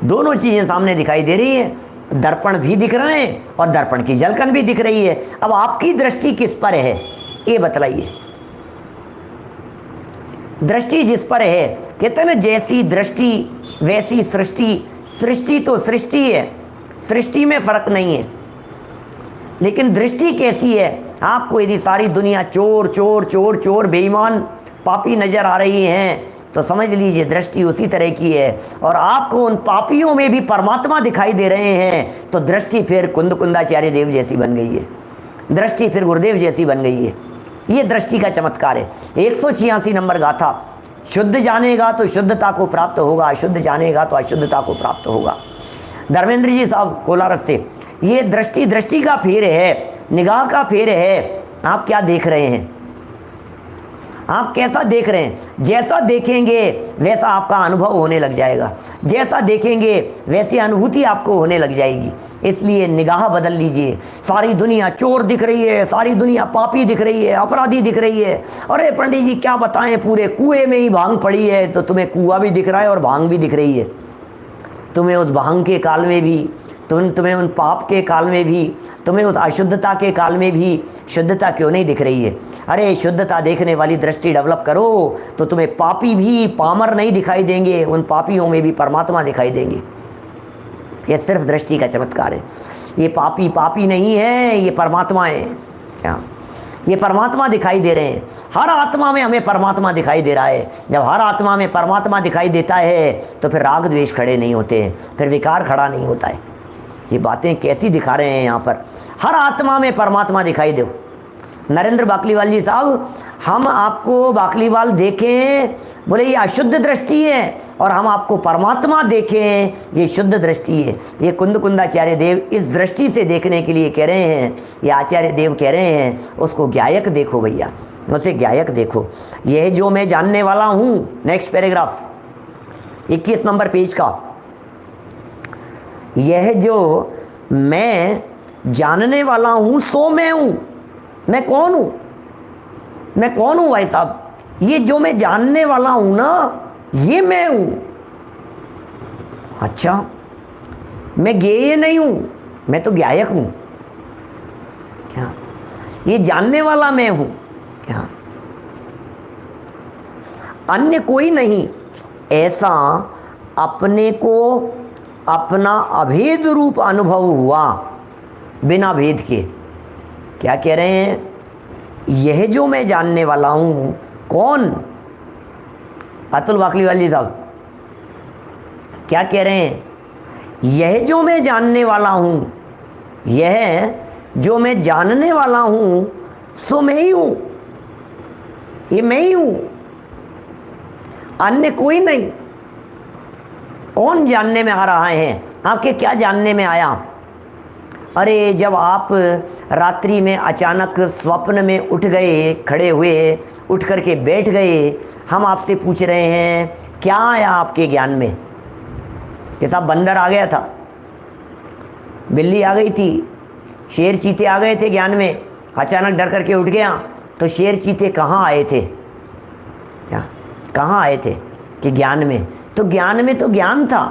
दोनों चीजें सामने दिखाई दे रही है, दर्पण भी दिख रहे हैं और दर्पण की झलकन भी दिख रही है। अब आपकी दृष्टि किस पर है ये बतलाइए। दृष्टि जिस पर है, कहते हैं ना जैसी दृष्टि वैसी सृष्टि। सृष्टि तो सृष्टि है, सृष्टि में फर्क नहीं है, लेकिन दृष्टि कैसी है? आपको यदि सारी दुनिया चोर चोर चोर चोर बेईमान पापी नजर आ रही हैं तो समझ लीजिए दृष्टि उसी तरह की है। और आपको उन पापियों में भी परमात्मा दिखाई दे रहे हैं तो दृष्टि फिर कुंदाचार्य देव जैसी बन गई है, दृष्टि फिर गुरुदेव जैसी बन गई है। ये दृष्टि का चमत्कार है। 186 नंबर गाथा, शुद्ध जानेगा तो शुद्धता को प्राप्त होगा, अशुद्ध जानेगा तो अशुद्धता को प्राप्त होगा। धर्मेंद्र जी साहब कोलारस से, ये दृष्टि दृष्टि का फेर है, निगाह का फेर है। आप क्या देख रहे हैं, आप कैसा देख रहे हैं? जैसा देखेंगे वैसा आपका अनुभव होने लग जाएगा, जैसा देखेंगे वैसी अनुभूति आपको होने लग जाएगी। इसलिए निगाह बदल लीजिए। सारी दुनिया चोर दिख रही है, सारी दुनिया पापी दिख रही है, अपराधी दिख रही है। अरे पंडित जी क्या बताएं, पूरे कुएं में ही भांग पड़ी है, तो तुम्हें कुआं भी दिख रहा है और भांग भी दिख रही है। तुम्हें उस भांग के काल में भी तुम्हें उन पाप के काल में भी, तुम्हें उस अशुद्धता के काल में भी शुद्धता क्यों नहीं दिख रही है? अरे शुद्धता देखने वाली दृष्टि डेवलप करो तो तुम्हें पापी भी पामर नहीं दिखाई देंगे, उन पापियों में भी परमात्मा दिखाई देंगे। ये सिर्फ दृष्टि का चमत्कार है। ये पापी पापी नहीं है, ये परमात्मा है। क्या ये परमात्मा दिखाई दे रहे हैं? हर आत्मा में हमें परमात्मा दिखाई दे रहा है। जब हर आत्मा में परमात्मा दिखाई देता है तो फिर राग द्वेष खड़े नहीं होते हैं, फिर विकार खड़ा नहीं होता है। ये बातें कैसी दिखा रहे हैं यहाँ पर? हर आत्मा में परमात्मा दिखाई दो। नरेंद्र बाकलीवाल जी साहब, हम आपको बाकलीवाल देखें, बोले ये अशुद्ध दृष्टि है, और हम आपको परमात्मा देखें, ये शुद्ध दृष्टि है। ये कुंदाचार्य देव इस दृष्टि से देखने के लिए कह रहे हैं। ये आचार्य देव कह रहे हैं उसको ज्ञायक देखो भैया, उसे ज्ञायक देखो। यह जो मैं जानने वाला हूँ, नेक्स्ट पैराग्राफ 21 नंबर पेज का, यह जो मैं जानने वाला हूँ सो मैं हूँ। मैं कौन हूँ? मैं कौन हूँ भाई साहब? ये जो मैं जानने वाला हूँ ना, ये मैं हूँ। अच्छा, मैं ज्ञेय नहीं हूँ, मैं तो ज्ञायक हूँ। क्या ये जानने वाला मैं हूँ? क्या अन्य कोई नहीं, ऐसा अपने को अपना अभेद रूप अनुभव हुआ बिना भेद के। क्या कह रहे हैं? यह जो मैं जानने वाला हूँ, कौन? अतुल बाकलीवाल जी साहब क्या कह रहे हैं? यह जो मैं जानने वाला हूँ, यह जो मैं जानने वाला हूँ सो मैं ही हूँ, ये मैं ही हूँ, अन्य कोई नहीं। कौन जानने में आ रहा है? आपके क्या जानने में आया? अरे जब आप रात्रि में अचानक स्वप्न में उठ गए, खड़े हुए, उठ करके बैठ गए, हम आपसे पूछ रहे हैं क्या आया आपके ज्ञान में? कि साहब बंदर आ गया था, बिल्ली आ गई थी, शेर चीते आ गए थे ज्ञान में, अचानक डर करके उठ गया। तो शेर चीते कहाँ आए थे? क्या कहाँ आए थे? कि ज्ञान में। तो ज्ञान में तो ज्ञान था,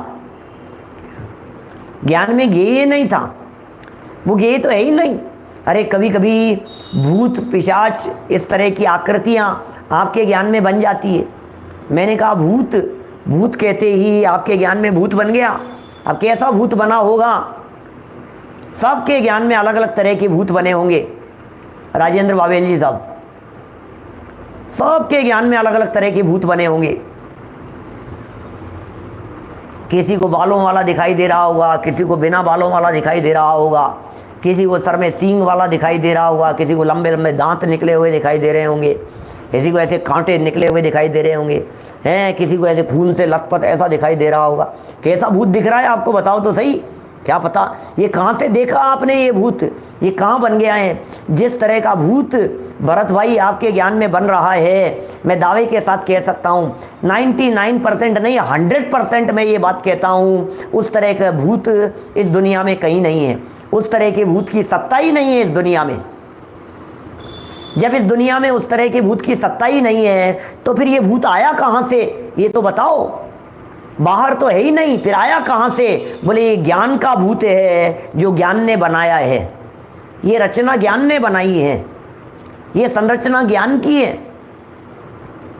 ज्ञान में ज्ञेय नहीं था, वो ज्ञेय तो है ही नहीं। अरे कभी कभी भूत पिशाच इस तरह की आकृतियाँ आपके ज्ञान में बन जाती है। मैंने कहा भूत, भूत कहते ही आपके ज्ञान में भूत बन गया। अब कैसा भूत बना होगा? सबके ज्ञान में अलग अलग तरह के भूत बने होंगे। राजेंद्र बावेल जी साहब, सबके ज्ञान में अलग अलग तरह के भूत बने होंगे। किसी को बालों वाला दिखाई दे रहा होगा, किसी को बिना बालों वाला दिखाई दे रहा होगा, किसी को सर में सींग वाला दिखाई दे रहा होगा, किसी को लंबे लंबे दांत निकले हुए दिखाई दे रहे होंगे, किसी को ऐसे कांटे निकले हुए दिखाई दे रहे होंगे, हैं किसी को ऐसे खून से लथपथ ऐसा दिखाई दे रहा होगा। कैसा भूत दिख रहा है आपको बताओ तो सही? क्या पता ये कहाँ से देखा आपने? ये भूत ये कहाँ बन गया है? जिस तरह का भूत भरत भाई आपके ज्ञान में बन रहा है, मैं दावे के साथ कह सकता हूँ 99% नहीं 100% मैं ये बात कहता हूँ, उस तरह का भूत इस दुनिया में कहीं नहीं है। उस तरह के भूत की सत्ता ही नहीं है इस दुनिया में। जब इस दुनिया में उस तरह के भूत की सत्ता ही नहीं है तो फिर ये भूत आया कहाँ से? ये तो बताओ। बाहर तो है ही नहीं, फिर आया कहाँ से? बोले ये ज्ञान का भूत है जो ज्ञान ने बनाया है, ये रचना ज्ञान ने बनाई है, ये संरचना ज्ञान की है।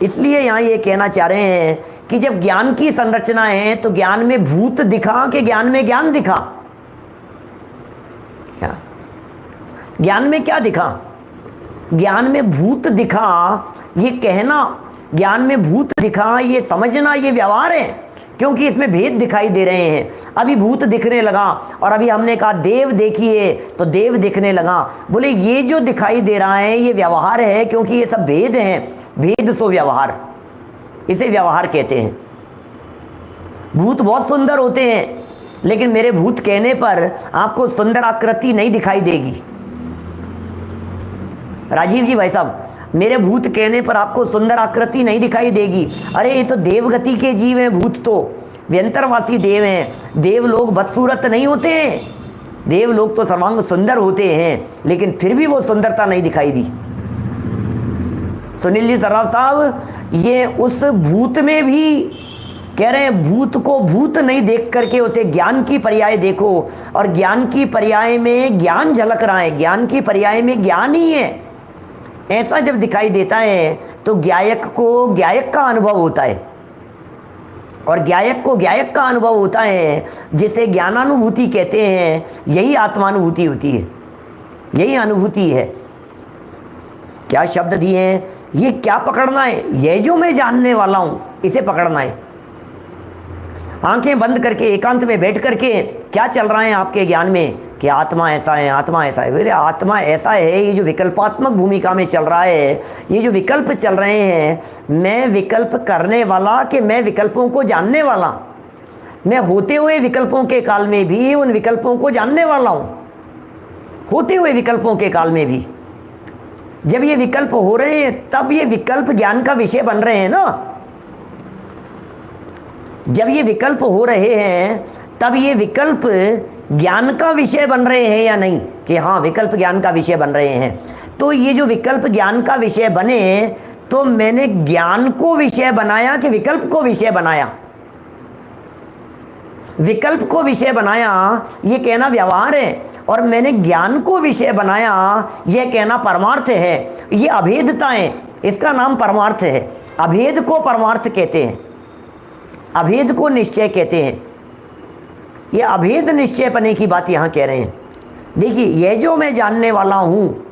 इसलिए यहाँ ये कहना चाह रहे हैं कि जब ज्ञान की संरचना है तो ज्ञान में भूत दिखा कि ज्ञान में ज्ञान दिखा? क्या ज्ञान में क्या दिखा? ज्ञान में भूत दिखा ये कहना, ज्ञान में भूत दिखा ये समझना, ये व्यवहार है, क्योंकि इसमें भेद दिखाई दे रहे हैं। अभी भूत दिखने लगा और अभी हमने कहा देव देखिए तो देव दिखने लगा। बोले ये जो दिखाई दे रहा है ये व्यवहार है, क्योंकि ये सब भेद हैं। भेद सो व्यवहार, इसे व्यवहार कहते हैं। भूत बहुत सुंदर होते हैं, लेकिन मेरे भूत कहने पर आपको सुंदर आकृति नहीं दिखाई देगी। राजीव जी भाई साहब, मेरे भूत कहने पर आपको सुंदर आकृति नहीं दिखाई देगी। अरे ये तो देवगति के जीव हैं, भूत तो व्यंतरवासी देव हैं। देव लोग बदसूरत नहीं होते हैं, देव लोग तो सर्वांग सुंदर होते हैं, लेकिन फिर भी वो सुंदरता नहीं दिखाई दी। सुनील जी सर्राफ साहब, ये उस भूत में भी कह रहे हैं भूत को भूत नहीं देख करके उसे ज्ञान की पर्याय देखो, और ज्ञान की पर्याय में ज्ञान झलक रहा है, ज्ञान की पर्याय में ज्ञान ही है। ऐसा जब दिखाई देता है तो ज्ञायक को ज्ञायक का अनुभव होता है, और ज्ञायक को ज्ञायक का अनुभव होता है, जिसे ज्ञानानुभूति कहते हैं। यही आत्मानुभूति होती है, यही अनुभूति है। क्या शब्द दिए हैं, ये क्या पकड़ना है, ये जो मैं जानने वाला हूं इसे पकड़ना है। आंखें बंद करके एकांत में बैठ करके क्या चल रहा है आपके ज्ञान में कि आत्मा ऐसा है, आत्मा ऐसा है। बोले आत्मा ऐसा है, ये जो विकल्पात्मक भूमिका में चल रहा है, ये जो विकल्प चल रहे हैं, मैं विकल्प करने वाला कि मैं विकल्पों को जानने वाला, मैं होते हुए विकल्पों के काल में भी उन विकल्पों को जानने वाला हूं। होते हुए विकल्पों के काल में भी जब ये विकल्प हो रहे हैं तब ये विकल्प ज्ञान का विषय बन रहे हैं ना। जब ये विकल्प हो रहे हैं तब ये विकल्प ज्ञान का विषय बन रहे हैं या नहीं, कि हाँ विकल्प ज्ञान का विषय बन रहे हैं। तो ये जो विकल्प ज्ञान का विषय बने, तो मैंने ज्ञान को विषय बनाया कि विकल्प को विषय बनाया? विकल्प को विषय बनाया ये कहना व्यवहार है, और मैंने ज्ञान को विषय बनाया यह कहना परमार्थ है। ये अभेदता है, इसका नाम परमार्थ है। अभेद को परमार्थ कहते हैं, अभेद को निश्चय कहते हैं। ये अभेद निश्चय पने की बात यहाँ कह रहे हैं। देखिए, यह जो मैं जानने वाला हूँ,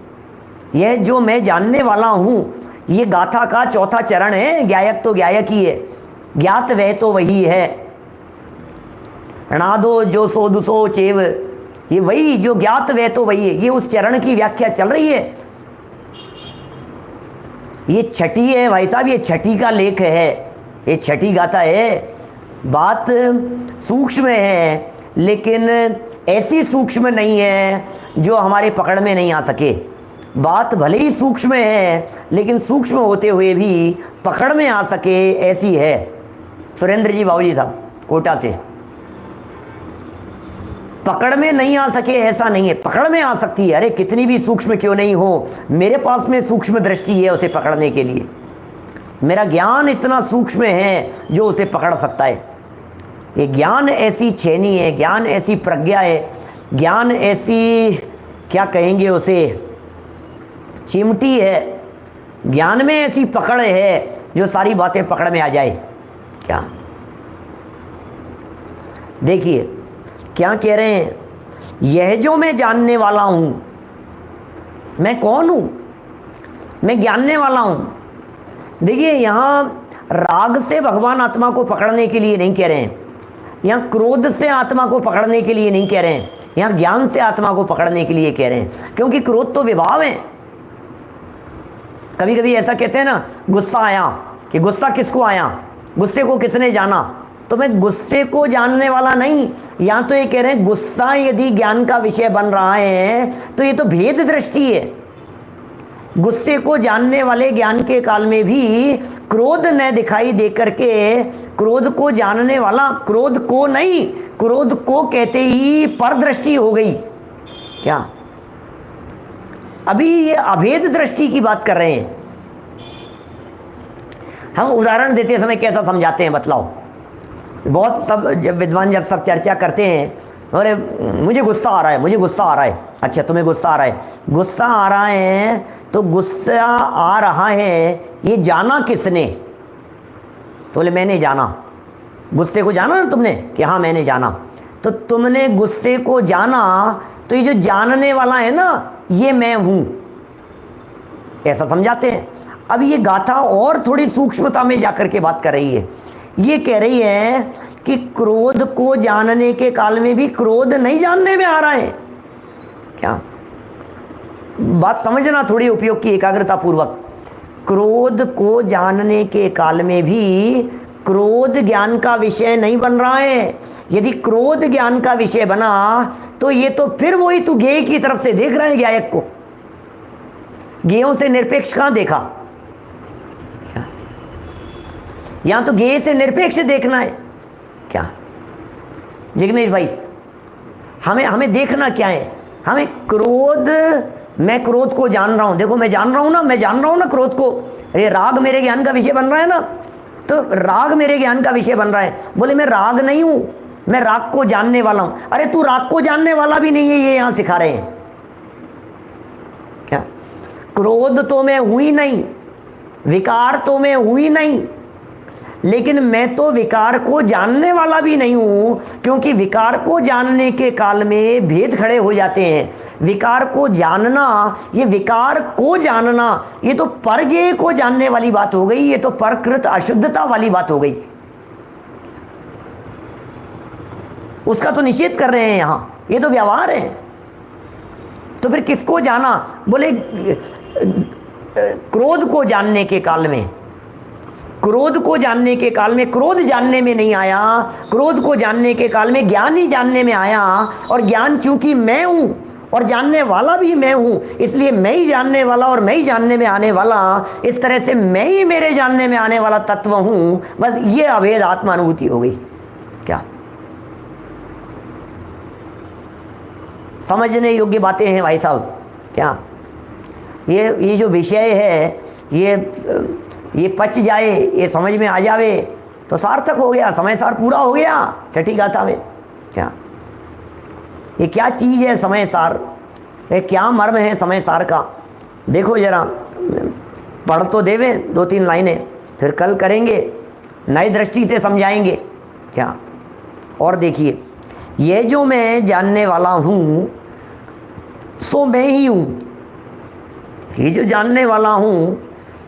यह जो मैं जानने वाला हूँ, ये गाथा का चौथा चरण है। ज्ञायक तो ज्ञायक ही है, ज्ञात वह तो वही है। णादो जो सो दुसो चेव, ये वही जो ज्ञात वह तो वही है। ये उस चरण की व्याख्या चल रही है। ये छठी है भाई साहब, ये छठी का लेख है, ये छठी गाथा है। बात सूक्ष्म है, लेकिन ऐसी सूक्ष्म नहीं है जो हमारे पकड़ में नहीं आ सके। बात भले ही सूक्ष्म है, लेकिन सूक्ष्म होते हुए भी पकड़ में आ सके, ऐसी है। सुरेंद्र जी बाबूजी साहब कोटा से, पकड़ में नहीं आ सके ऐसा नहीं है, पकड़ में आ सकती है। अरे कितनी भी सूक्ष्म क्यों नहीं हो, मेरे पास में सूक्ष्म दृष्टि है उसे पकड़ने के लिए। मेरा ज्ञान इतना सूक्ष्म है जो उसे पकड़ सकता है। ये ज्ञान ऐसी छेनी है, ज्ञान ऐसी प्रज्ञा है, ज्ञान ऐसी क्या कहेंगे उसे, चिमटी है। ज्ञान में ऐसी पकड़ है जो सारी बातें पकड़ में आ जाए। क्या देखिए क्या कह रहे हैं, यह जो मैं जानने वाला हूं, मैं कौन हूं, मैं जानने वाला हूं। देखिए यहां राग से भगवान आत्मा को पकड़ने के लिए नहीं कह रहे हैं, यहाँ क्रोध से आत्मा को पकड़ने के लिए नहीं कह रहे हैं, यहाँ ज्ञान से आत्मा को पकड़ने के लिए कह रहे हैं। क्योंकि क्रोध तो विभाव है। कभी कभी ऐसा कहते हैं ना, गुस्सा आया, कि गुस्सा किसको आया, गुस्से को किसने जाना। तो मैं गुस्से को जानने वाला नहीं, यहाँ तो ये कह रहे हैं गुस्सा यदि ज्ञान का विषय बन रहा है तो ये तो भेद दृष्टि है। गुस्से को जानने वाले ज्ञान के काल में भी क्रोध न दिखाई दे करके क्रोध को जानने वाला, क्रोध को नहीं, क्रोध को कहते ही पर दृष्टि हो गई। क्या अभी ये अभेद दृष्टि की बात कर रहे हैं हम। उदाहरण देते समय कैसा समझाते हैं बतलाओ। बहुत सब जब विद्वान जब सब चर्चा करते हैं, अरे मुझे गुस्सा आ रहा है, मुझे गुस्सा आ रहा है। अच्छा तुम्हें गुस्सा आ रहा है, गुस्सा आ रहा है तो गुस्सा आ रहा है ये जाना किसने? तो बोले मैंने जाना। गुस्से को जाना ना तुमने, कि हाँ मैंने जाना। तो तुमने गुस्से को जाना, तो ये जो जानने वाला है ना, ये मैं हूं, ऐसा समझाते हैं। अब ये गाथा और थोड़ी सूक्ष्मता में जाकर के बात कर रही है। ये कह रही है कि क्रोध को जानने के काल में भी क्रोध नहीं जानने में आ रहा है। क्या बात समझना थोड़ी, उपयोग की एकाग्रता पूर्वक। क्रोध को जानने के काल में भी क्रोध ज्ञान का विषय नहीं बन रहा है। यदि क्रोध ज्ञान का विषय बना तो ये तो फिर वही तू ज्ञेय की तरफ से देख रहा है ज्ञायक को। ज्ञेयों से निरपेक्ष कहां देखा? यहां तो ज्ञेय से निरपेक्ष देखना है। क्या जिग्नेश भाई, हमें देखना क्या है? हमें क्रोध, मैं क्रोध को जान रहा हूं, देखो मैं जान रहा हूं ना, मैं जान रहा हूं ना क्रोध को। अरे राग मेरे ज्ञान का विषय बन रहा है ना, तो राग मेरे ज्ञान का विषय बन रहा है। बोले मैं राग नहीं हूं, मैं राग को जानने वाला हूं। अरे तू राग को जानने वाला भी नहीं है, ये यहां सिखा रहे हैं क्या? क्रोध तो मैं हुई नहीं, विकार तो मैं हुई नहीं, लेकिन मैं तो विकार को जानने वाला भी नहीं हूं, क्योंकि विकार को जानने के काल में भेद खड़े हो जाते हैं। विकार को जानना, ये विकार को जानना, ये तो परज्ञेय को जानने वाली बात हो गई, ये तो परकृत अशुद्धता वाली बात हो गई। उसका तो निषेध कर रहे हैं यहां, ये तो व्यवहार है। तो फिर किसको जाना? बोले क्रोध को जानने के काल में, क्रोध को जानने के काल में क्रोध जानने में नहीं आया, क्रोध को जानने के काल में ज्ञान ही जानने में आया। और ज्ञान चूंकि मैं हूं और जानने वाला भी मैं हूं, इसलिए मैं ही जानने वाला और मैं ही जानने में आने वाला, इस तरह से मैं ही मेरे जानने में आने वाला तत्व हूं। बस ये अभेद आत्मानुभूति हो गई। क्या समझने योग्य बातें हैं भाई साहब? क्या ये जो विषय है, ये पच जाए, ये समझ में आ जावे तो सार्थक हो गया, समय सार पूरा हो गया छठी गाथा में। क्या ये क्या चीज़ है समय सार? ये क्या मर्म है समय सार का? देखो जरा, पढ़ तो देवे 2-3 लाइनें, फिर कल करेंगे, नई दृष्टि से समझाएंगे। क्या और देखिए, ये जो मैं जानने वाला हूँ सो मैं ही हूँ, ये जो जानने वाला हूँ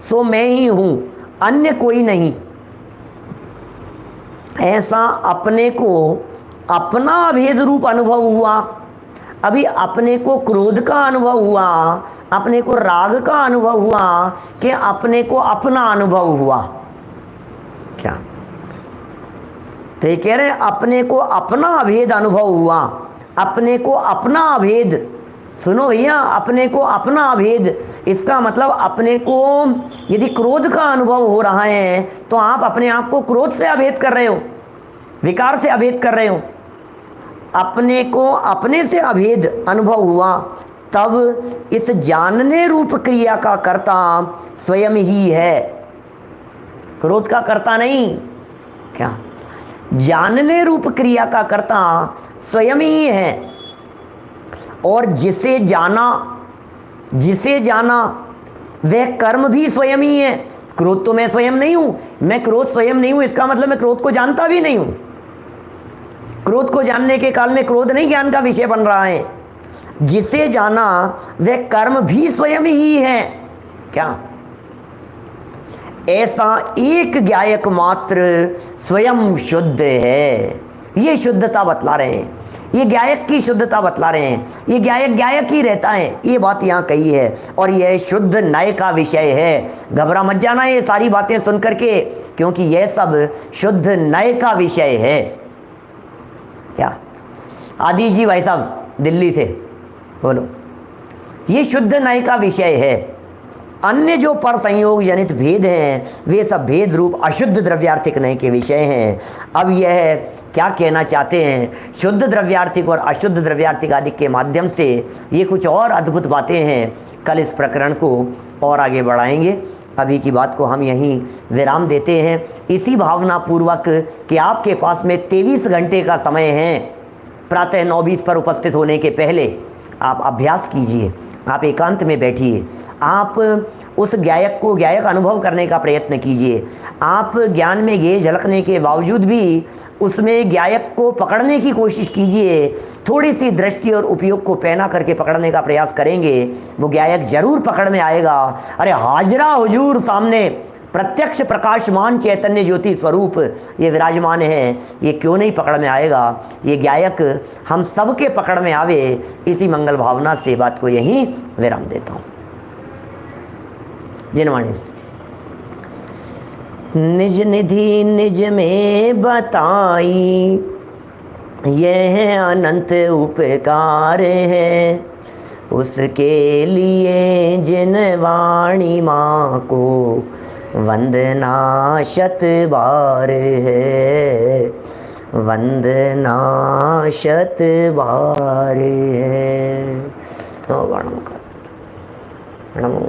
सो मैं ही हूं, अन्य कोई नहीं। ऐसा अपने को अपना अभेद रूप अनुभव हुआ। अभी अपने को क्रोध का अनुभव हुआ, अपने को राग का अनुभव हुआ, कि अपने को अपना अनुभव हुआ। क्या तो ये कह रहे हैं अपने को अपना अभेद अनुभव हुआ, अपने को अपना अभेद। सुनो भैया, अपने को अपना अभेद, इसका मतलब अपने को यदि क्रोध का अनुभव हो रहा है तो आप अपने आप को क्रोध से अभेद कर रहे हो, विकार से अभेद कर रहे हो। अपने को अपने से अभेद अनुभव हुआ, तब इस जानने रूप क्रिया का कर्ता स्वयं ही है, क्रोध का कर्ता नहीं। क्या जानने रूप क्रिया का कर्ता स्वयं ही है। और जिसे जाना वह कर्म भी स्वयं ही है। क्रोध तो मैं स्वयं नहीं हूं, मैं क्रोध स्वयं नहीं हूं, इसका मतलब मैं क्रोध को जानता भी नहीं हूं। क्रोध को जानने के काल में क्रोध नहीं ज्ञान का विषय बन रहा है। जिसे जाना वह कर्म भी स्वयं ही है। क्या ऐसा एक ज्ञायक मात्र स्वयं शुद्ध है। ये शुद्धता बतला रहे हैं, ये ज्ञायक की शुद्धता बतला रहे हैं। ये ज्ञायक ही रहता है, ये बात यहाँ कही है। और यह शुद्ध नय का विषय है। घबरा मत जाना ये सारी बातें सुन करके, क्योंकि यह सब शुद्ध नय का विषय है। क्या आदिश जी भाई साहब दिल्ली से बोलो, ये शुद्ध नय का विषय है। अन्य जो पर संयोग जनित भेद हैं वे सब भेद रूप अशुद्ध द्रव्यार्थिक नय के विषय हैं। अब यह क्या कहना चाहते हैं, शुद्ध द्रव्यार्थिक और अशुद्ध द्रव्यार्थिक आदि के माध्यम से ये कुछ और अद्भुत बातें हैं। कल इस प्रकरण को और आगे बढ़ाएंगे। अभी की बात को हम यहीं विराम देते हैं, इसी भावना पूर्वक कि आपके पास में 23 घंटे का समय है। प्रातः 9:20 पर उपस्थित होने के पहले आप अभ्यास कीजिए, आप एकांत में बैठिए, आप उस ज्ञायक को ज्ञायक अनुभव करने का प्रयत्न कीजिए। आप ज्ञान में ये झलकने के बावजूद भी उसमें ज्ञायक को पकड़ने की कोशिश कीजिए। थोड़ी सी दृष्टि और उपयोग को पहना करके पकड़ने का प्रयास करेंगे, वो ज्ञायक जरूर पकड़ में आएगा। अरे हाजरा हुजूर सामने प्रत्यक्ष प्रकाशमान चैतन्य ज्योति स्वरूप ये विराजमान है, ये क्यों नहीं पकड़ में आएगा। ये ज्ञायक हम सबके पकड़ में आवे, इसी मंगल भावना से बात को यहीं विराम देता हूँ। जिनवाणी स्तुति। निज निधि निज में बताई, यह अनंत उपकार है। उसके लिए जिन वाणी माँ को वंदना शत बार है, वंदना शत बार है। नमो